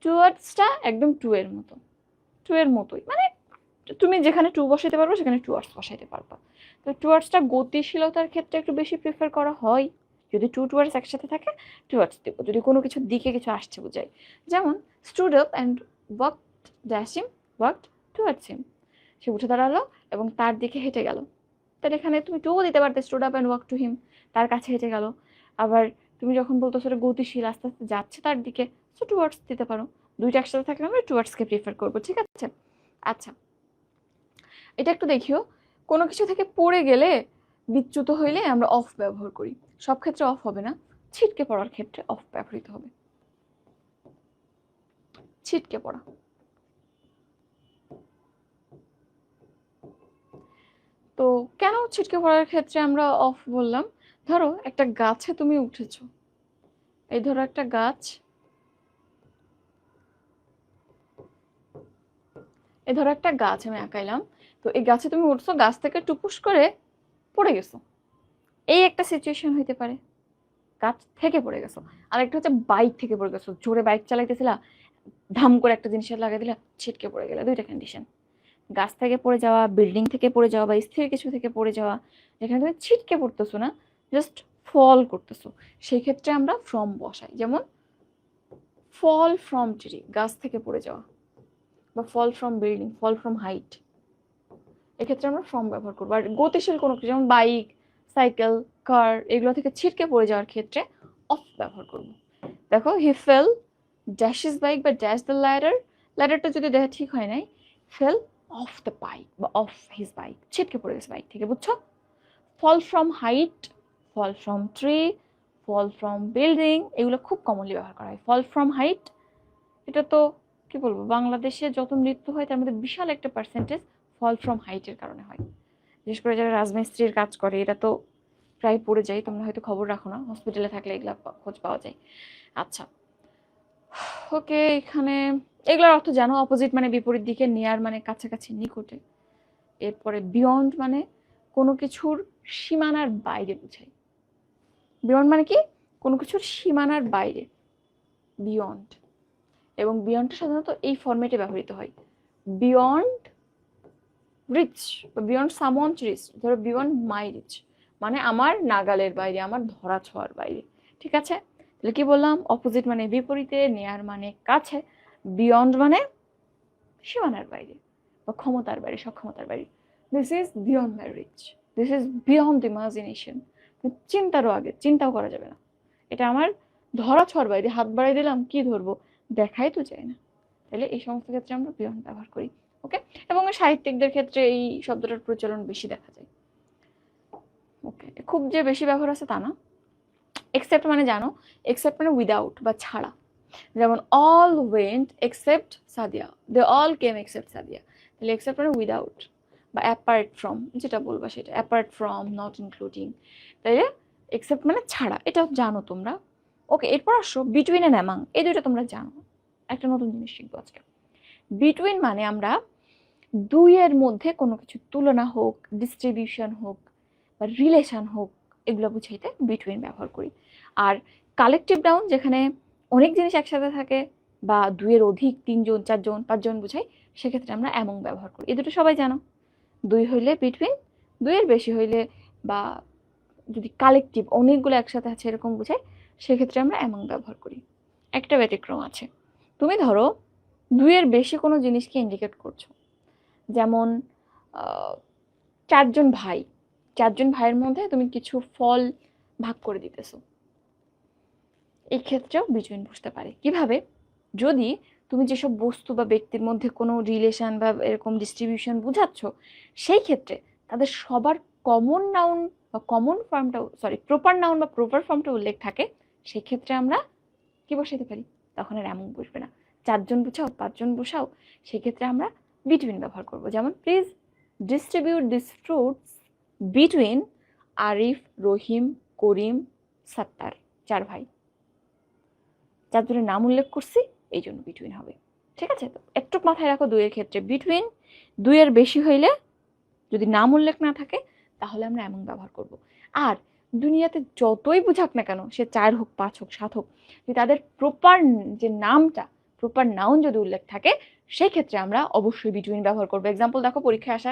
টুয়ার্ডসটা একদম টু এর মতো, টু এর মতোই, মানে তুমি যেখানে টু বসাইতে পারবে সেখানে টুয়ার্ডস বসাইতে পারবা। তো টুয়ার্ডসটা গতিশীলতার ক্ষেত্রে একটু বেশি প্রিফার করা হয়, যদি টু টুয়ার্ডস একসাথে থাকে টুয়ার্ডস দিব, যদি কোনো কিছুর দিকে কিছু আসছে বোঝায়। যেমন stood up and walked dash him, walked towards him, সে উঠে দাঁড়ালো এবং তার দিকে হেঁটে গেল। তাহলে এখানে তুমি টুও দিতে পারতে, stood up and walk to him, তার কাছে হেঁটে গেল। আবার তুমি যখন বলতো সেটা গতিশীল আস্তে আস্তে যাচ্ছে তার দিকে, সো টুয়ার্ডস দিতে পারো। দুইটা একসাথে থাকলে আমরা টুয়ার্ডসকে প্রিফার করবো, ঠিক আছে? আচ্ছা, এটা একটু দেখিও, কোনো কিছু থেকে পড়ে গেলে বিচ্যুত হইলে আমরা অফ ব্যবহার করি, সব ক্ষেত্রে অফ হবে না, ছিটকে পড়ার ক্ষেত্রে অফ ব্যবহৃত হবে। ছিটকে পড়া, তো কেন ছিটকে পড়ার ক্ষেত্রে আমরা অফ বললাম? ধরো একটা গাছে তুমি উঠেছো, এই ধরো একটা গাছ, এই ধরো একটা গাছ আমি আঁকাইলাম, তো এই গাছে তুমি উঠছো, গাছ থেকে টুপুস করে পড়ে গেছো, এই একটা সিচুয়েশন হইতে পারে, গাছ থেকে পড়ে গেছো। আর একটা হচ্ছে বাইক থেকে পড়ে গেছো, জোরে বাইক চালাইতেছিলা, ধাম করে একটা জিনিসের লাগাই দিলা, ছিটকে পড়ে গেলে, দুইটা কন্ডিশন। গাছ থেকে পড়ে যাওয়া, বিল্ডিং থেকে পড়ে যাওয়া বা স্থির কিছু থেকে পড়ে যাওয়া, যেখানে তুমি ছিটকে পড়তেছো না, জাস্ট ফল করতেছো, সেই ক্ষেত্রে আমরা ফ্রম বসাই। যেমন ফল ফ্রম ট্রি, গাছ থেকে পড়ে যাওয়া, বা fall from building, fall from height, এক্ষেত্রে আমরা ফ্রম ব্যবহার করবো। আর গতিশীল কোনো কিছু যেমন বাইক, সাইকেল, কার, এগুলো থেকে ছিটকে পড়ে যাওয়ার ক্ষেত্রে অফ ব্যবহার করবো। দেখো he fell dash his bike বা ড্যাশ দ্য ল্যাডার, ল্যাডারটা যদি দেখা ঠিক হয় নাই, ফেল অফ দ্য বাইক বা অফ হিজ বাইক, ছিটকে পড়ে গেছে বাইক থেকে, বুঝছো? Fall from height, fall from tree, fall from building, এগুলো খুব কমনলি ব্যবহার করা হয়। ফল ফ্রম হাইট, এটা তো কি বলবো, বাংলাদেশে যত মৃত্যু হয় তার মধ্যে বিশাল একটা পার্সেন্টেজ ফল ফ্রম হাইটের কারণে হয়। বিশেষ করে যারা রাজমিস্ত্রির কাজ করে এরা তো প্রায় পড়ে যায়, তোমরা হয়তো খবর রাখো না, হসপিটালে থাকলে এগুলা খোঁজ পাওয়া যায়। আচ্ছা, ওকে, এখানে এগুলোর অর্থ জানো, অপোজিট মানে বিপরীত দিকে, নিয়ার মানে কাছাকাছি নিকটে, এরপরে বিয়ন্ড মানে কোনো কিছুর সীমানার বাইরে বোঝায়। বিয়ন্ড মানে কি, কোনো কিছুর সীমানার বাইরে, বিয়ন্ড। এবং বিয়ন্ডটা সাধারণত এই ফরম্যাটে ব্যবহৃত হয়, বিয়ন্ড রিচ বা বিয়ন্ড সামওয়ানস রিচ। ধরো বিয়ন্ড মাই রিচ মানে আমার নাগালের বাইরে, আমার ধরা ছোঁয়ার বাইরে, ঠিক আছে? তাহলে কি বললাম, অপোজিট মানে বিপরীতে, নিয়ার মানে কাছে, বিয়ন্ড মানে সীমানার বাইরে বা ক্ষমতার বাইরে, সক্ষমতার বাইরে। This is beyond my reach, this is beyond imagination, চিন্তারও আগে, চিন্তাও করা যাবে না, এটা আমার ধরা ছোঁয়ার বাইরে, হাত বাড়াই দিলাম কি ধরবো, দেখাই তো যায় না। তাহলে এই সমস্ত ক্ষেত্রে আমরা বিয়ন্ড ব্যবহার করি। ওকে, এবং সাহিত্যিকদের ক্ষেত্রে এই শব্দটার প্রচলন বেশি দেখা যায়। ওকে, খুব যে বেশি ব্যবহার আছে তা না। এক্সেপ্ট মানে জানো, এক্সেপ্ট মানে উইদাউট বা ছাড়া, যেমন all went except Sadia, they all came except Sadia, তাহলে এক্সেপ্ট মানে উইদাউট বা অ্যাপার্ট ফ্রম, যেটা বলবা সেটা, অ্যাপার্ট ফ্রম, নট ইনক্লুডিং, তাইলে এক্সেপ্ট মানে ছাড়া, এটা জানো তোমরা। ওকে, এরপর আসো বিটুইন এন্ড অ্যামাং, এই দুইটা তোমরা জানো, একটা নতুন জিনিস শিখবো আজকে। বিটুইন মানে আমরা দুইয়ের মধ্যে কোনো কিছু তুলনা হোক, ডিস্ট্রিবিউশন হোক বা রিলেশন হোক, এগুলো বুঝাইতে বিটুইন ব্যবহার করি। আর কালেকটিভ নাউন যেখানে অনেক জিনিস একসাথে থাকে বা দুইয়ের অধিক, তিনজন, চারজন, পাঁচজন বুঝাই, সেক্ষেত্রে আমরা অ্যামং ব্যবহার করি। এই দুটো সবাই জানো, দুই হইলে বিটুইন, দুইয়ের বেশি হইলে বা যদি কালেকটিভ অনেকগুলো একসাথে আছে এরকম বুঝাই, সেক্ষেত্রে আমরা অ্যামং ব্যবহার করি। একটা ব্যতিক্রম আছে, তুমি ধরো দুইয়ের বেশি কোনো জিনিসকে ইন্ডিকেট করছো, যেমন চারজন ভাই, চারজন ভাইয়ের মধ্যে তুমি কিছু ফল ভাগ করে দিতেছো, এই ক্ষেত্রেও বিটুইন বসতে পারে। কিভাবে, যদি তুমি যেসব বস্তু বা ব্যক্তির মধ্যে কোনো রিলেশন বা এরকম ডিস্ট্রিবিউশন বুঝাচ্ছ, সেই ক্ষেত্রে তাদের সবার কমন নাউন বা কমন ফর্মটা, সরি প্রপার নাউন বা প্রপার ফর্মটা উল্লেখ থাকে, সেই ক্ষেত্রে আমরা কি বসাইতে পারি, তখন আর এমন বসবে না। চারজন বুঝাও, পাঁচজন বসাও, সেক্ষেত্রে আমরা বিটুইন ব্যবহার করব। যেমন please distribute this fruits between Arif, Rahim, Karim, Sattar, চার ভাই, চারজনের নাম উল্লেখ করছি, এই জন্য বিটুইন হবে। ঠিক আছে, তো একটু মাথায় রাখো দুইয়ের ক্ষেত্রে বিটুইন দুইয়ের বেশি হইলে যদি নাম উল্লেখ না থাকে তাহলে আমরা এমন ব্যবহার করব। আর দুনিয়াতে যতই বুঝাক না কেন, সে 4 হোক 5 হোক 7 হোক, যদি তাদের প্রপার যে নামটা, প্রপার নাউন যদি উল্লেখ থাকে, সেই ক্ষেত্রে আমরা অবশ্যই বিটুইন ব্যবহার করবো। এক্সাম্পল দেখো, পরীক্ষায় আসা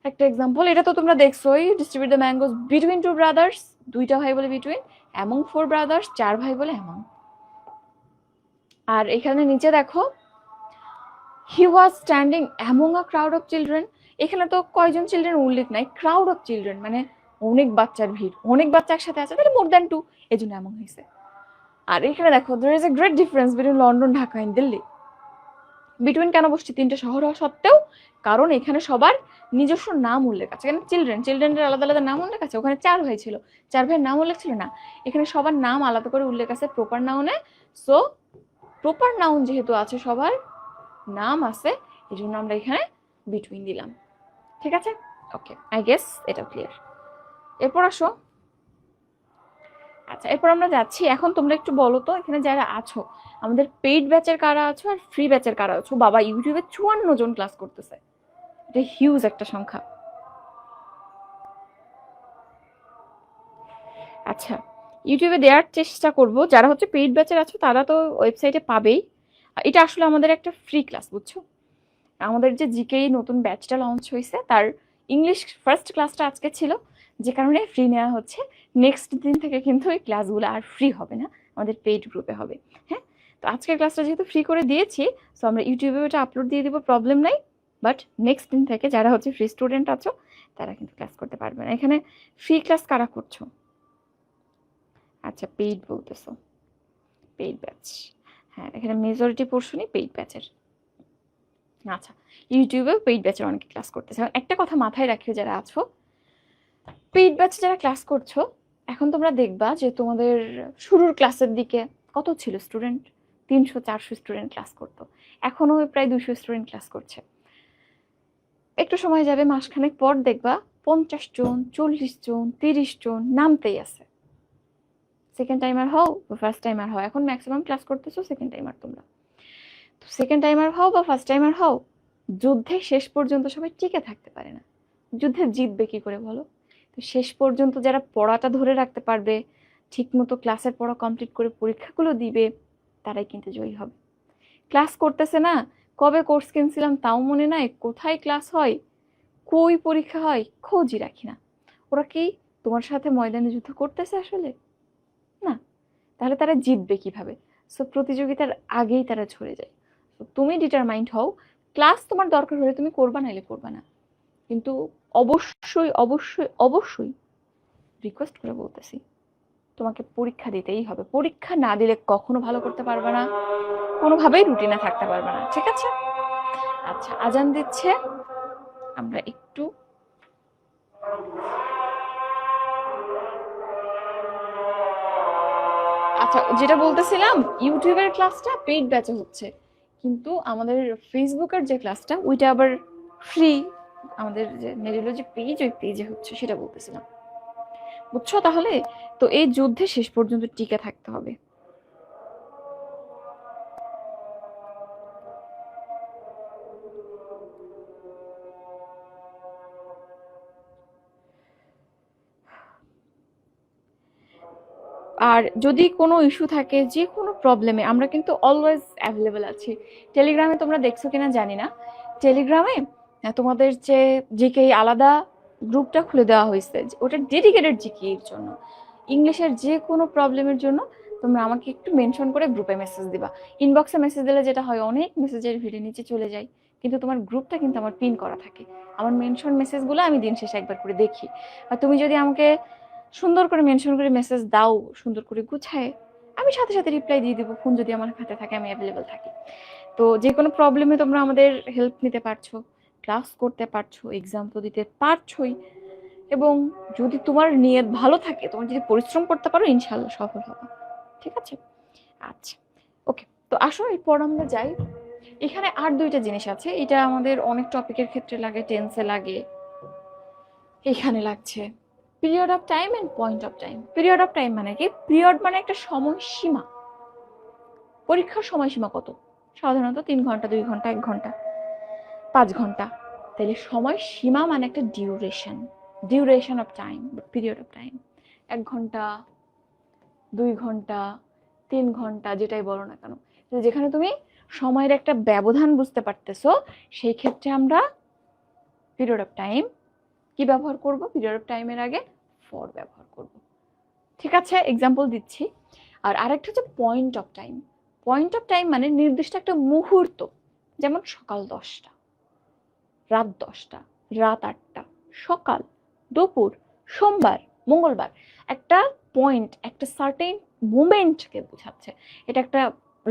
একটা এক্সাম্পল, এটা তো তোমরা দেখছোই, distribute the mangoes between 2 brothers, 2টা ভাই বলে বিটুইন, অ্যামং 4 ব্রাদার্স, 4 ভাই বলে অ্যামং। আর এখানে নিচে দেখো, he was standing among a crowd of children, এখানে তো কয়জন চিলড্রেন উল্লেখ নাই, ক্রাউড অফ চিলড্রেন মানে অনেক বাচ্চার ভিড়, অনেক বাচ্চা একসাথে আছে, তাহলে মোর দ্যান 2, এই জন্য এমন হয়েছে। আর এখানে দেখো, there is a great difference between London, Dhaka and Delhi. Between কেন বসছে 3টে শহর হওয়া সত্ত্বেও? কারণ এখানে সবার নিজস্ব নাম উল্লেখ আছে। এখানে চিলড্রেনের আলাদা আলাদা নাম উল্লেখ আছে, ওখানে 4 ভাই ছিল, 4 ভাইয়ের নাম উল্লেখ ছিল না, এখানে সবার নাম আলাদা করে উল্লেখ আছে প্রপার নাউনে। সো প্রপার নাউন যেহেতু আছে, সবার নাম আছে, এই জন্য আমরা এখানে বিটুইন দিলাম। ঠিক আছে, ওকে, আই গেস এটা ক্লিয়ার। এরপর আসো, আচ্ছা এরপর আমরা যাচ্ছি, এখন তোমরা একটু বলো তো, এখানে যারা আছো, আমাদের পেইড ব্যাচের কারা আছো আর ফ্রি ব্যাচের কারা আছো? বাবা, ইউটিউবে 54 জন ক্লাস করতেছে, এটা হিউজ একটা সংখ্যা। আচ্ছা, ইউটিউবে দেওয়ার চেষ্টা করব, যারা হচ্ছে পেইড ব্যাচের আছো তারা তো ওয়েবসাইটে পাবেই। এটা আসলে আমাদের একটা ফ্রি ক্লাস, বুঝছো? আমাদের যে জিকে নতুন ব্যাচটা লঞ্চ হয়েছে, তার ইংলিশ ফার্স্ট ক্লাসটা আজকে ছিল, যে কারণে ফ্রি নেওয়া হচ্ছে। নেক্সট দিন থেকে কিন্তু এই ক্লাসগুলো আর ফ্রি হবে না, আমাদের পেইড গ্রুপে হবে। হ্যাঁ, তো আজকের ক্লাসটা যেহেতু ফ্রি করে দিয়েছি, সো আমরা ইউটিউবে ওটা আপলোড দিয়ে দিব, প্রবলেম নাই। বাট নেক্সট দিন থেকে যারা হচ্ছে ফ্রি স্টুডেন্ট আছো, তারা কিন্তু ক্লাস করতে পারবে না। এখানে ফ্রি ক্লাস কারা করছো? আচ্ছা, পেইড বলতেছো, পেইড ব্যাচ, হ্যাঁ এখানে মেজরিটি পোর্শনই পেইড ব্যাচের। আচ্ছা, ইউটিউবে পেইড ব্যাচের অনেকে ক্লাস করতেছে। একটা কথা মাথায় রাখিও যারা আছো, পেইড ব্যাচে যারা ক্লাস করছো, এখন তোমরা দেখবা যে তোমাদের শুরুর ক্লাসের দিকে কত ছিল স্টুডেন্ট? 300-400 স্টুডেন্ট ক্লাস করতো, এখনো প্রায় 200 স্টুডেন্ট ক্লাস করছে। একটু সময় যাবে, মাসখানেক পর দেখবা 50 জন, 40 জন, 30 জন নামতেই আছে। সেকেন্ড টাইমার হও বা ফার্স্ট টাইমার হও, এখন ম্যাক্সিমাম ক্লাস করতেছো সেকেন্ড টাইমার তোমরা। তো সেকেন্ড টাইমার হও বা ফার্স্ট টাইমার হও, যুদ্ধে শেষ পর্যন্ত সবাই টিকে থাকতে পারে না। যুদ্ধে জিতবে কি করে বলো? তো শেষ পর্যন্ত যারা পড়াটা ধরে রাখতে পারবে, ঠিকমতো ক্লাসের পড়া কমপ্লিট করে পরীক্ষাগুলো দিবে, তারাই কিন্তু জয়ী হবে। ক্লাস করতেছে না, কবে কোর্স কিনছিলাম তাও মনে নাই, কোথায় ক্লাস হয়, কই পরীক্ষা হয়, খোঁজই রাখি না। ওরা কি তোমার সাথে ময়দানে যুদ্ধ করতেছে আসলে? না, তাহলে তারা জিতবে কিভাবে? সো প্রতিযোগিতার আগেই তারা ঝরে যায়। তো তুমি ডিটারমাইন্ড হও, ক্লাস তোমার দরকার হলে তুমি করবা, নাইলে করবা না। কিন্তু অবশ্যই অবশ্যই অবশ্যই রিকোয়েস্ট করে বলতেছি, তোমাকে পরীক্ষা দিতেই হবে। পরীক্ষা না দিলে কখনো ভালো করতে পারবে না, কোনোভাবেই রুটিনে থাকতে পারবে না। ঠিক আছে? আচ্ছা, আজান দিচ্ছে, আমরা একটু আচ্ছা যেটা বলতেছিলাম, ইউটিউবের ক্লাসটা পেইড ব্যাচে হচ্ছে, কিন্তু আমাদের ফেসবুকের যে ক্লাসটা ওইটা আবার ফ্রি, আমাদের যে নেডিওলজি পেজ, ওই পেজে হচ্ছে, সেটা বলতেছিলাম। বুঝছো তাহলে? তো এই যুদ্ধে শেষ পর্যন্ত টিকে থাকতে হবে। আর যদি কোনো ইস্যু থাকে, যে কোনো প্রবলেমে, আমরা কিন্তু অলওয়েজ অ্যাভেলেবেল আছি। টেলিগ্রামে তোমরা দেখছো কিনা জানি না, টেলিগ্রামে তোমাদের যে জিকে আলাদা গ্রুপটা খুলে দেওয়া হয়েছে, ওটা ডেডিকেটেড জিকে এর জন্য। ইংলিশের যে কোনো প্রবলেমের জন্য তোমরা আমাকে একটু মেনশন করে গ্রুপে মেসেজ দিবা। ইনবক্সে মেসেজ দিলে যেটা হয়, অনেক মেসেজের ভিড়ে নিচে চলে যায়, কিন্তু তোমার গ্রুপটা কিন্তু আমার পিন করা থাকে। আমার মেনশন মেসেজগুলো আমি দিন শেষে একবার করে দেখি। আর তুমি যদি আমাকে সুন্দর করে মেনশন করে মেসেজ দাও, সুন্দর করে গুছায়, আমি সাথে সাথে রিপ্লাই দিয়ে দিব। ফোন যদি আমার হাতে থাকে, আমি অ্যাভেলেবেল থাকি। তো যে কোনো প্রবলেমে তোমরা আমাদের হেল্প নিতে পারছো, ক্লাস করতে পারছো, এক্সাম তো দিতে পারছোই। এবং যদি তোমার নিয়ত ভালো থাকে, তোমার যদি পরিশ্রম করতে পারো, ইনশাল্লাহ সফল হবে। ঠিক আছে? আচ্ছা, ওকে, তো আসো এরপর আমরা যাই। এখানে আর দুইটা জিনিস আছে, এটা আমাদের অনেক টপিকের ক্ষেত্রে লাগে, টেন্সে লাগে, এখানে লাগছে। Period of time end point of time. Period of time মানে কি? পিরিয়ড মানে একটা সময়সীমা, পরীক্ষার সময়সীমা কত? সাধারণত 3 ঘন্টা, 2 ঘন্টা, 1 ঘন্টা, 5 ঘন্টা। তাহলে সময়সীমা মানে একটা duration of time, period of time. 1 ঘন্টা, 2 ঘন্টা, 3 ঘন্টা, যেটাই বলো না কেন, যেখানে তুমি সময়ের একটা ব্যবধান বুঝতে পারতেছো, সেই ক্ষেত্রে আমরা পিরিয়ড অফ টাইম কি ব্যবহার করব? পিরিয়ড অফ টাইমের আগে ফর ব্যবহার করব। ঠিক আছে, এক্সাম্পল দিচ্ছি। আর আরেকটা হচ্ছে point of time. Point of time মানে নির্দিষ্ট একটা মুহূর্ত, যেমন সকাল 10টা, রাত 10টা, রাত 8টা, সকাল, দুপুর, সোমবার, মঙ্গলবার। একটা পয়েন্ট, একটা সার্টেন মোমেন্টকে বোঝাচ্ছে, এটা একটা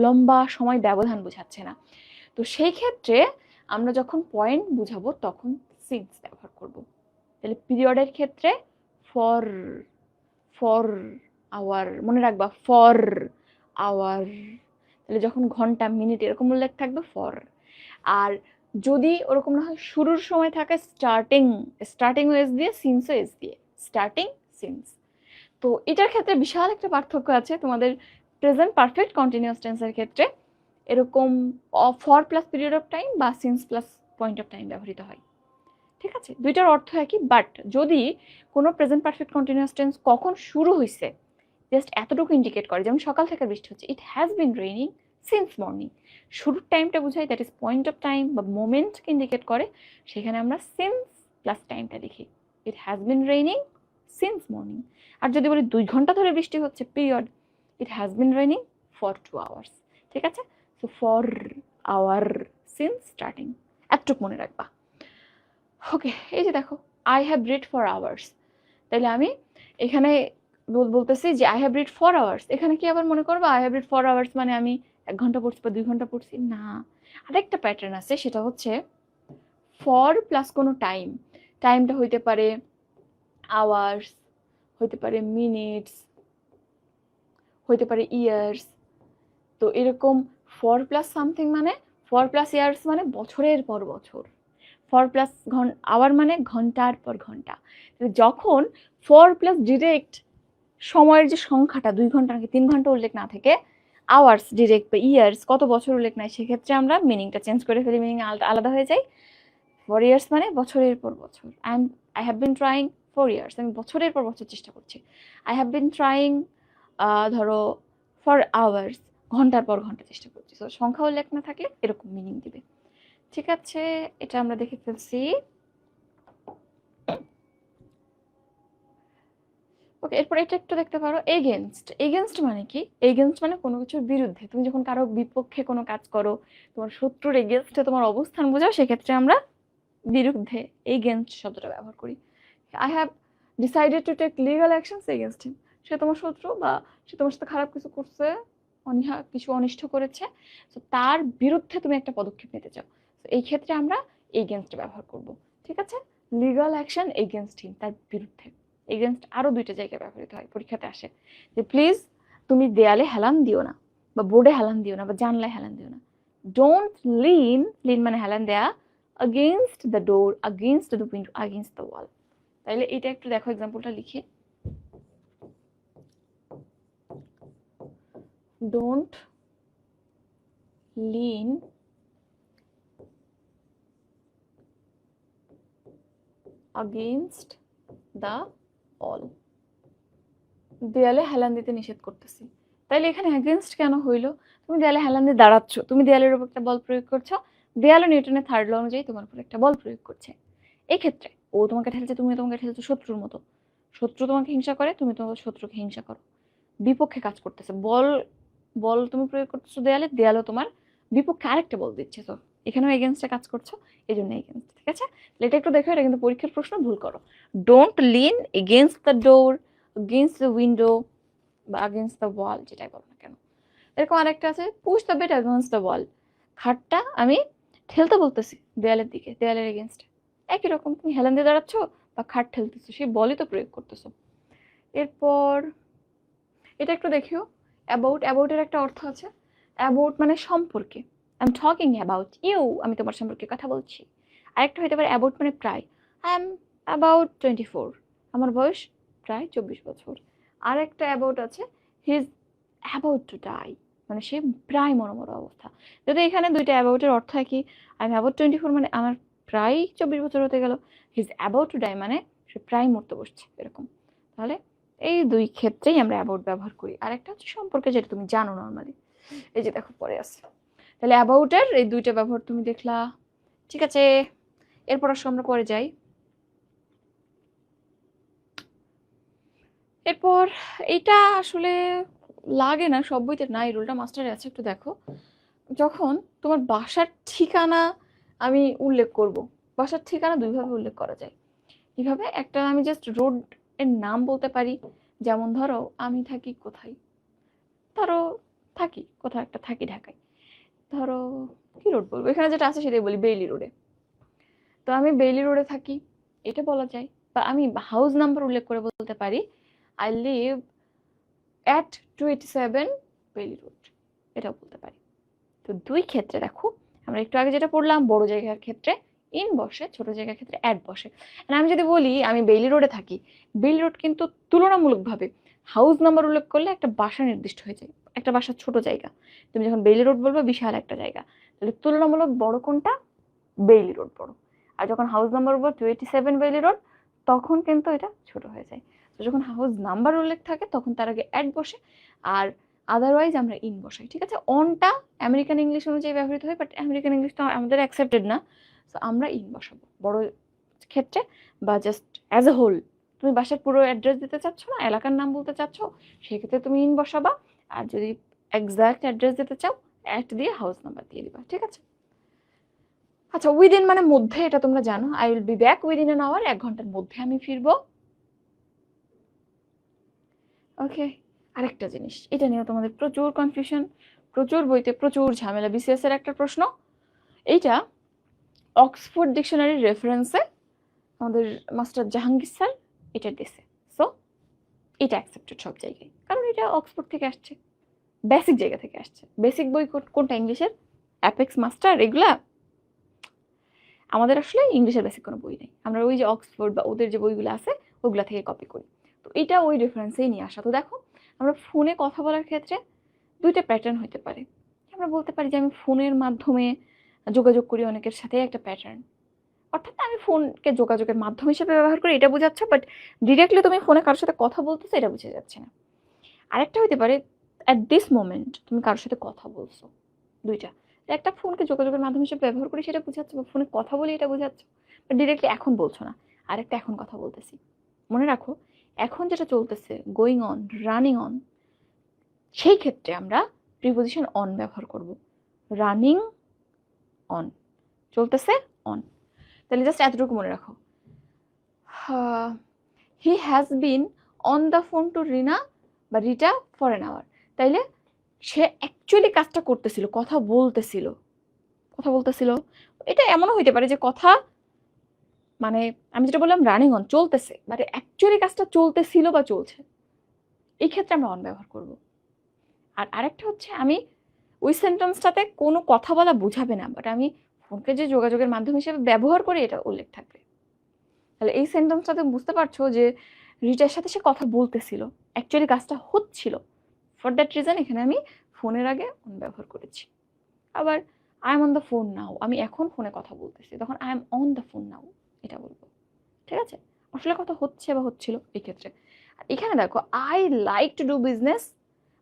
লম্বা সময় ব্যবধান বোঝাচ্ছে না। তো সেই ক্ষেত্রে আমরা যখন পয়েন্ট বুঝাবো তখন সিন্স ব্যবহার করব। তাহলে পিরিয়ডের ক্ষেত্রে ফর, ফর আওয়ার, মনে রাখবা ফর আওয়ার। তাহলে যখন ঘন্টা, মিনিট এরকম উল্লেখ থাকবে ফর। আর যদি ওরকম না হয়, শুরুর সময় থাকে স্টার্টিং এস দিয়ে, সিন্সও এস দিয়ে, স্টার্টিং সিন্স। তো এটার ক্ষেত্রে বিশাল একটা পার্থক্য আছে তোমাদের প্রেজেন্ট পারফেক্ট কন্টিনিউয়াস টেন্সের ক্ষেত্রে। এরকম for plus period of time বা since plus point of time ব্যবহৃত হয়। ঠিক আছে, দুইটার অর্থ একই, বাট যদি কোনো প্রেজেন্ট পারফেক্ট কন্টিনিউয়াস টেন্স কখন শুরু হয়েছে জাস্ট এতটুকু ইন্ডিকেট করে, যেমন সকাল থেকে বৃষ্টি হচ্ছে, ইট has been raining since morning, শুরুর টাইমটা বোঝায়, that is point of time বা মোমেন্টকে ইন্ডিকেট করে, সেখানে আমরা সিন্স প্লাস টাইমটা লিখি, it has been raining since morning. আর যদি বলি 2 ঘন্টা ধরে বৃষ্টি হচ্ছে, period, it has been raining for 2 hours. ঠিক আছে, so for hour, since, starting, এতটুকু মনে রাখবা। ওকে, এই যে দেখো, I have read for hours, তাহলে আমি এখানে বলতেছি যে I have read for hours, এখানে কি আবার মনে করবো I have read for hours মানে আমি 1 ঘন্টা পড়ছি বা 2 ঘন্টা পড়ছি? না, আরেকটা প্যাটার্ন আছে, সেটা হচ্ছে ফর প্লাস কোনো টাইম। টাইমটা হইতে পারে আওয়ার্স, হইতে পারে মিনিটস, হইতে পারে ইয়ার্স। তো এরকম ফর প্লাস সামথিং মানে, ফর প্লাস ইয়ার্স মানে বছরের পর বছর, ফর প্লাস আওয়ার মানে ঘন্টার পর ঘন্টা। যখন ফর প্লাস ডিরেক্ট সময়ের যে সংখ্যাটা 2 ঘন্টা নাকি 3 ঘন্টা উল্লেখ না থেকে আওয়ার্স ডিরেক্ট বা ইয়ার্স কত বছর উল্লেখ নাই, সেক্ষেত্রে আমরা মিনিংটা চেঞ্জ করে ফেলি, মিনিং আলাদা হয়ে যায়। ফর ইয়ার্স মানে বছরের পর বছর। I have been trying for years, আমি বছরের পর বছর চেষ্টা করছি। আই হ্যাভ বিন ট্রাইং ধরো ফর আওয়ার্স, ঘন্টার পর ঘন্টা চেষ্টা করছি। তো সংখ্যা উল্লেখ না থাকলে এরকম মিনিং দিবে। ঠিক আছে, এটা আমরা দেখে ফেলছি। ওকে, এরপর এটা একটু দেখতে পারো, এগেনস্ট। এগেনস্ট মানে কি? এগেনস্ট মানে কোনো কিছুর বিরুদ্ধে। তুমি যখন কারো বিপক্ষে কোনো কাজ করো, তোমার শত্রুর এগেনস্টে তোমার অবস্থান বোঝাও, সেক্ষেত্রে আমরা বিরুদ্ধে এগেনস্ট শব্দটা ব্যবহার করি। I have decided to take legal actions against him. সে তোমার শত্রু বা সে তোমার সাথে খারাপ কিছু করছে, কিছু অনিষ্ট করেছে, তো তার বিরুদ্ধে তুমি একটা পদক্ষেপ নিতে চাও, তো এই ক্ষেত্রে আমরা এগেনস্ট ব্যবহার করব। ঠিক আছে, লিগাল অ্যাকশন এগেনস্ট হিম, তার বিরুদ্ধে। এগেনস্ট আরো 2টা জায়গায় ব্যবহৃত হয়, পরীক্ষাতে আসে, যে প্লিজ তুমি দেয়ালে হেলান দিও না, বা বোর্ডে হেলান দিও না, বা জানলায় হেলান দিও না। ডোন্ট লিন, লিন মানে হেলান দেয়া, against the door, against the window, against the wall. তাইলে এটা একটু দেখো, এক্সাম্পলটা লিখি। Don't lean against the wall, দেয়ালে হেলান দিতে নিষেধ করতেছি। তাইলে এখানে against কেন হইলো? তুমি দেয়ালে হেলান দিয়ে দাঁড়াচ্ছ, তুমি দেয়ালের উপর একটা বল প্রয়োগ করছো, দেয়ালে নিউটনের 3rd ল অনুযায়ী তোমার উপর একটা বল প্রয়োগ করছে। এই ক্ষেত্রে ও তোমাকে ঠেলছে, তুমি তোমাকে ঠেলছো, শত্রুর মতো। শত্রু তোমাকে হিংসা করে, তুমি তোমার শত্রুকে হিংসা করো, বিপক্ষে কাজ করতেছে। বল তুমি প্রয়োগ করতেছো দেয়ালে, দেয়ালও তোমার বিপক্ষে আরেকটা বল দিচ্ছে, তো এখানেও এগেনস্টে কাজ করছো, এই জন্য এগেনস্ট। ঠিক আছে, এটা একটু দেখো, এটা কিন্তু পরীক্ষার প্রশ্ন, ভুল করো। Don't lean against the door, against the window, বা এগেনস্ট দ্য ওয়াল, যেটাই বলো না কেন। এরকম আরেকটা আছে, push the bed against the wall, খাটটা আমি ঠেলতে বলতেছি দেয়ালের দিকে, দেয়ালের এগেনস্টে। একই রকম, তুমি হেলান দিয়ে দাঁড়াচ্ছ বা খাট ঠেলতেছো, সেই বলই তো প্রয়োগ করতেছো। এরপর এটা একটু দেখিও, অ্যাবাউট। অ্যাবাউটের একটা অর্থ আছে, অ্যাবাউট মানে সম্পর্কে, I am talking about you, আমি তোমার সম্পর্কে কথা বলছি। আরেকটা হইতে পারে অ্যাবাউট মানে প্রায়, আই এম অ্যাবাউট 24, আমার বয়স প্রায় 24 বছর। আরেকটা অ্যাবাউট আছে, he is about to die, মানে সে প্রায় মরমর অবস্থা। যদি এখানে দুইটা অ্যাবাউটের অর্থ একই, আই এম অ্যাবাউট 24 মানে আমার প্রায় 24 বছর হতে গেল, he is about to die মানে সে প্রায় মরতে বসছে এরকম। তাহলে এই দুই ক্ষেত্রেই আমরা অ্যাবাউট ব্যবহার করি। আর একটা হচ্ছে সম্পর্কে, যেটা তুমি জানো নর্মালি, এই যে দেখো পরে আছে। তাহলে অ্যাবাউটের এই দুইটা ব্যবহার তুমি দেখলা, ঠিক আছে। এরপর আসলে আমরা পরে যাই। এরপর এটা আসলে লাগে না, সব বইতে না, এই রুলটা মাস্টারে আছে, একটু দেখো। যখন তোমার বাসার ঠিকানা আমি উল্লেখ করব, বাসার ঠিকানা দুইভাবে উল্লেখ করা যায়। কিভাবে? একটা আমি জাস্ট রোড এর নাম বলতে পারি, যেমন ধরো আমি থাকি কোথায়, ধরো থাকি কোথাও একটা থাকি ঢাকায়, ধরো কি রোড বলবো, এখানে যেটা আছে সেটাই বলি, বেইলি রোডে। তো আমি বেইলি রোডে থাকি, এটা বলা যায়। বা আমি হাউস নাম্বার উল্লেখ করে বলতে পারি, I live at 27 Bailey road, এটা বলতে পারি। তো দুই ক্ষেত্রে দেখো, আমরা একটু আগে যেটা পড়লাম, বড় জায়গার ক্ষেত্রে ইন বসে, ছোট জায়গার ক্ষেত্রে অ্যাট বসে। আর আমি যদি বলি আমি বেইলি রোডে থাকি, বেইলি রোড কিন্তু তুলনামূলকভাবে হাউস নাম্বার উল্লেখ করলে একটা বাসা নির্দিষ্ট হয়ে যায়, একটা বাসার ছোট জায়গা। তুমি যখন বেইলি রোড বলবে বিশাল একটা জায়গা, তাহলে তুলনামূলক বড় কোনটা? বেইলি রোড বড়। আর যখন হাউস নাম্বার বলবো 27 বেইলি রোড, তখন কিন্তু এটা ছোট হয়ে যায়। তো যখন হাউস নাম্বার উল্লেখ থাকে তখন তার আগে অ্যাট বসে, আর আদারওয়াইজ আমরা ইন বসাই। ঠিক আছে, অনটা আমেরিকান ইংলিশ অনুযায়ী ব্যবহৃত হয়, বাট আমেরিকান ইংলিশ তো আমাদের অ্যাকসেপ্টেড না, তো আমরা ইন বসাবো বড় ক্ষেত্রে। বা জাস্ট অ্যাজ এ হোল, তুমি বাসার পুরো অ্যাড্রেস দিতে চাচ্ছ না, এলাকার নাম বলতে চাচ্ছ, সেক্ষেত্রে তুমি ইন বসাবা। আর যদি এক্সাক্ট অ্যাড্রেস দিতে চাও, অ্যাট দিয়ে হাউস নাম্বার দিয়ে দিবা। ঠিক আছে। আচ্ছা, উইদিন মানে মধ্যে, এটা তোমরা জানো। I will be back within an hour, 1 ঘন্টার মধ্যে আমি ফিরবো। ওকে। আরেকটা জিনিস, এটা নিয়ে তোমাদের প্রচুর কনফিউশন, প্রচুর বইতে প্রচুর ঝামেলা। বিসিএস এর একটা প্রশ্ন, এইটা অক্সফোর্ড ডিকশনারির রেফারেন্সে আমাদের মাস্টার জাহাঙ্গীর স্যার এটা দিছে। সো এটা অ্যাকসেপ্টেড সব জায়গায়, কারণ এটা অক্সফোর্ড থেকে আসছে, বেসিক জায়গা থেকে আসছে। বেসিক বই কোনটা? ইংলিশের অ্যাপেক্স মাস্টার, এগুলা। আমাদের আসলে ইংলিশের বেসিক কোনো বই নেই, আমরা ওই যে অক্সফোর্ড বা ওদের যে বইগুলো আছে ওগুলা থেকে কপি করি। তো এটা ওই রেফারেন্সেই নিয়ে আসা। তো দেখো, আমরা ফোনে কথা বলার ক্ষেত্রে দুইটা প্যাটার্ন হতে পারে। আমরা বলতে পারি যে আমি ফোনের মাধ্যমে যোগাযোগ করি অনেকের সাথে, একটা প্যাটার্ন। অর্থাৎ আমি ফোনকে যোগাযোগের মাধ্যম হিসেবে ব্যবহার করি, এটা বোঝাচ্ছ, বাট ডিরেক্টলি তুমি ফোনে কারোর সাথে কথা বলতেছো, এটা বোঝা যাচ্ছে না। আরেকটা হতে পারে, অ্যাট দিস মোমেন্ট তুমি কারোর সাথে কথা বলছো। দুইটা, একটা ফোনকে যোগাযোগের মাধ্যম হিসেবে ব্যবহার করি, সেটা বোঝাচ্ছ, বা ফোনে কথা বলি এটা বোঝাচ্ছ, বাট ডিরেক্টলি এখন বলছো না। আরেকটা, এখন কথা বলতেছি। মনে রাখো, এখন যেটা চলতেছে, গোয়িং অন, রানিং অন, সেই ক্ষেত্রে আমরা প্রিপোজিশন অন ব্যবহার করব। রানিং অন, চলতেছে, অন। তাহলে জাস্ট এতটুকু মনে রাখো, he has been on the phone to Rina বা রিটা ফর অ্যান আওয়ার। তাইলে সে অ্যাকচুয়ালি কাজটা করতেছিল, কথা বলতেছিল, কথা বলতেছিল। এটা এমনও হইতে পারে যে কথা, মানে আমি যেটা বললাম রানিং অন, চলতেছে, মানে অ্যাকচুয়ালি কাজটা চলতেছিল বা চলছে, এই ক্ষেত্রে আমরা অন ব্যবহার করব। আর আরেকটা হচ্ছে, আমি ওই সেন্টেন্সটাতে কোনো কথা বলা বুঝাবে না, বাট আমি ফোনকে যে যোগাযোগের মাধ্যম হিসেবে ব্যবহার করি এটা উল্লেখ থাকবে। তাহলে এই সেন্টেন্সটাতে বুঝতে পারছো যে রিটার সাথে সে কথা বলতেছিল, অ্যাকচুয়ালি কাজটা হচ্ছিল। ফর দ্যাট রিজন এখানে আমি ফোনের আগে অন ব্যবহার করেছি। আবার I am on the phone now, আমি এখন ফোনে কথা বলতেছি, তখন I am on the phone now এটা বলবো। ঠিক আছে, আসলে কথা হচ্ছে বা হচ্ছিল এই ক্ষেত্রে। আর এখানে দেখো, I like to do business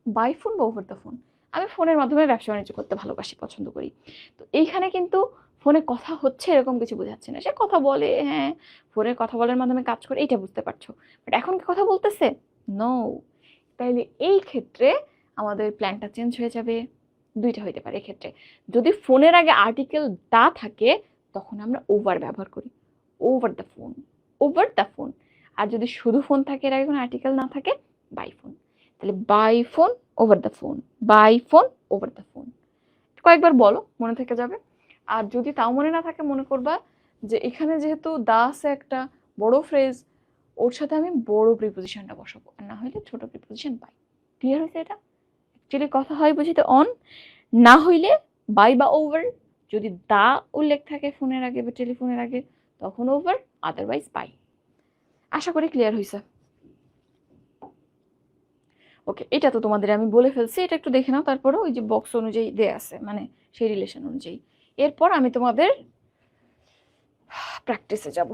by phone বা ওভার দ্য ফোন, আমি ফোনের মাধ্যমে ব্যবসা বাণিজ্য করতে ভালোবাসি, পছন্দ করি। তো এইখানে কিন্তু ফোনে কথা হচ্ছে এরকম কিছু বোঝাচ্ছে না, সে কথা বলে, হ্যাঁ ফোনে কথা বলার মাধ্যমে কাজ করে, এটা বুঝতে পারছো। বাট এখন কি কথা বলতেছে? নো। তাইলে এই ক্ষেত্রে আমাদের প্ল্যানটা চেঞ্জ হয়ে যাবে। দুইটা হইতে পারে এক্ষেত্রে, যদি ফোনের আগে আর্টিকেল দা থাকে তখন আমরা ওভার ব্যবহার করি, over the phone, over the phone. আর যদি শুধু ফোন থাকে, এর আগে কোনো আর্টিকেল না থাকে, বাই ফোন। তাহলে by phone, over the phone, by phone, over the phone. কয়েকবার বলো, মনে থেকে যাবে। আর যদি তাও মনে না থাকে, মনে করবা যে এখানে যেহেতু দা আছে একটা বড় ফ্রেজ, ওর সাথে আমি বড় প্রিপোজিশনটা বসাবো, আর না হইলে ছোট প্রিপোজিশন বাই। ক্লিয়ার হয়েছে? এটা অ্যাকচুয়ালি কথা হয় বুঝিতে অন, না হইলে বাই বা ওভার। যদি দা উল্লেখ থাকে ফোনের আগে বা টেলিফোনের আগে তখন ওভার, আদারওয়াইজ বাই। আশা করি ক্লিয়ার হয়েছে। ওকে, এটা তো তোমাদের আমি বলে ফেলছি, এটা একটু দেখে নাও, তারপরে ওই যে বক্স অনুযায়ী দেয়া আছে, মানে সেই রিলেশন অনুযায়ী। এরপর আমি তোমাদের প্র্যাকটিসে যাব।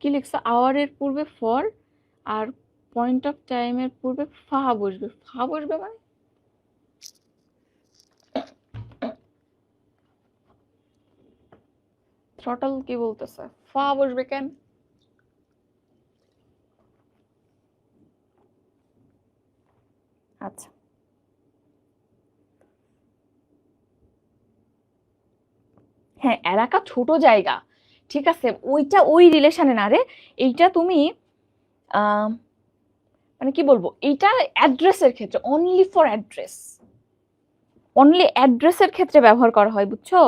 কি লিখছো? আওয়ারের পূর্বে ফর আর পয়েন্ট অফ টাইমের পূর্বে ফা বসবে। ফা বসবে মানে থ্রটল কি বলতেছে? ফা বসবে কেন? আচ্ছা, হ্যাঁ, এলাকা ছোট জায়গা, ঠিক আছে, ওইটা ওই রিলেশনে না রে। এইটা তুমি আহ মানে কি বলবো, এইটা অ্যাড্রেসের ক্ষেত্রে, অনলি ফর অ্যাড্রেস, অনলি অ্যাড্রেসের ক্ষেত্রে ব্যবহার করা হয়, বুঝছো?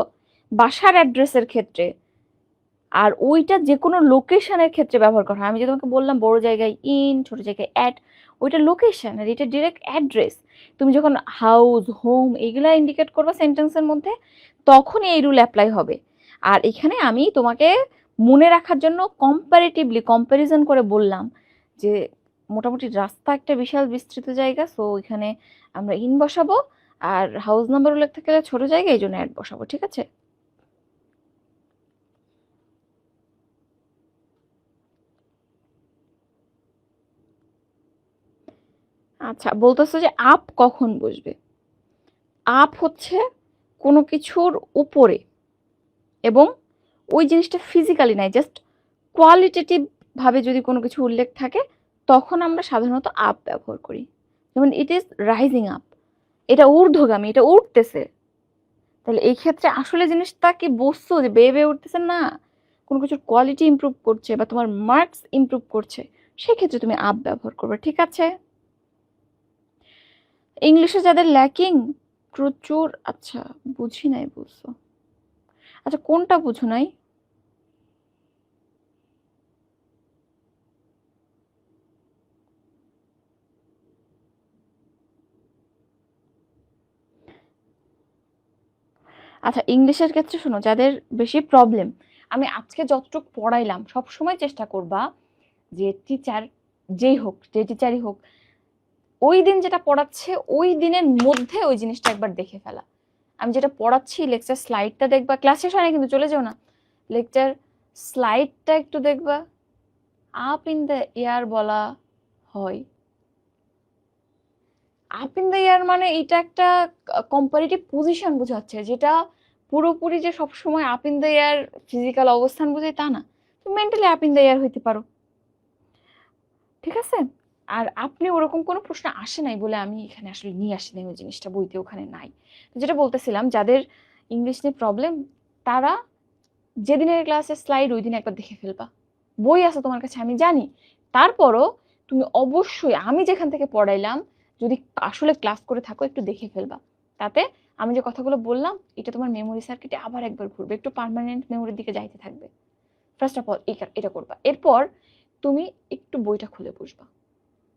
বাসার অ্যাড্রেসের ক্ষেত্রে। আর ওইটা যে কোনো লোকেশনের ক্ষেত্রে ব্যবহার করা হয়। আমি যে তোমাকে বললাম বড় জায়গায় ইন, ছোট জায়গায় অ্যাট, ওইটা লোকেশন আর এটা ডিরেক্ট অ্যাড্রেস। তুমি যখন হাউস, হোম এইগুলা ইন্ডিকেট করবে সেন্টেন্সের মধ্যে, তখনই এই রুল অ্যাপ্লাই হবে। আর এখানে আমি তোমাকে মনে রাখার জন্য কম্পারেটিভলি কম্প্যারিজন করে বললাম যে মোটামুটি রাস্তা একটা বিশাল বিস্তৃত জায়গা, সো এখানে আমরা ইন বসাবো, আর হাউস নাম্বার উল্লেখ থাকলে ছোট জায়গা, এই জন্য অ্যাড বসাবো, ঠিক আছে? আচ্ছা, বলতেছো যে আপ কখন বসবে? আপ হচ্ছে কোনো কিছুর উপরে, এবং ওই জিনিসটা ফিজিক্যালি নাই, জাস্ট কোয়ালিটেটিভ ভাবে যদি কোনো কিছু উল্লেখ থাকে, তখন আমরা সাধারণত আপ ব্যবহার করি। যেমন ইট ইজ রাইজিং আপ, এটা ঊর্ধ্বগামী, এটা উঠতেছে। তাহলে এই ক্ষেত্রে আসলে জিনিসটা কি বস্তু যে বেয়ে বেয়ে উঠতেছে না, কোনো কিছুর কোয়ালিটি ইমপ্রুভ করছে বা তোমার মার্কস ইমপ্রুভ করছে, সেক্ষেত্রে তুমি আপ ব্যবহার করবে, ঠিক আছে? ইংলিশে যাদের ল্যাকিং প্রচুর, আচ্ছা বুঝি নাই বলছো, আচ্ছা কোনটা বুঝো নাই? আচ্ছা, ইংলিশের ক্ষেত্রে শোনো, যাদের বেশি প্রবলেম, আমি আজকে যতটুকু পড়াইলাম সব সময় চেষ্টা করবা যে টিচার যেই হোক, যে টিচারই হোক, ওই দিন যেটা পড়াচ্ছে ওই দিনের মধ্যে ওই জিনিসটা একবার দেখে ফেলা। আমি যেটা পড়াচ্ছি লেকচার স্লাইডটা দেখবা, ক্লাস শেষ হয় না কিন্তু, চলে যাও না, লেকচার স্লাইডটা একটু দেখবা। আপ ইন দ্য এয়ার বলা হয়, আপ ইন দ্য এয়ার মানে এটা একটা কম্পারেটিভ পজিশন বোঝাচ্ছে, যেটা পুরোপুরি যে সবসময় up in the air physical অবস্থান বোঝায় তা না। তুমি mentally up in the air হইতে পারো, ঠিক আছে? আর আপনি ওরকম কোনো প্রশ্ন আসে নাই বলে আমি এখানে আসলে নিয়ে আসি নাই, ওই জিনিসটা বইতে ওখানে নাই। তো যেটা বলতেছিলাম, যাদের ইংলিশ নিয়ে প্রবলেম, তারা যেদিনের ক্লাসে স্লাইড ওই দিন একবার দেখে ফেলবা। বই আছে তোমার কাছে আমি জানি, তারপরও তুমি অবশ্যই আমি যেখান থেকে পড়াইলাম, যদি আসলে ক্লাস করে থাকো, একটু দেখে ফেলবা। তাতে আমি যে কথাগুলো বললাম এটা তোমার মেমোরি সার্কিটে আবার একবার ঘুরবে, একটু পার্মানেন্ট মেমোরির দিকে যাইতে থাকবে। ফার্স্ট অফ অল এটা করবা। এরপর তুমি একটু বইটা খুলে বসবা,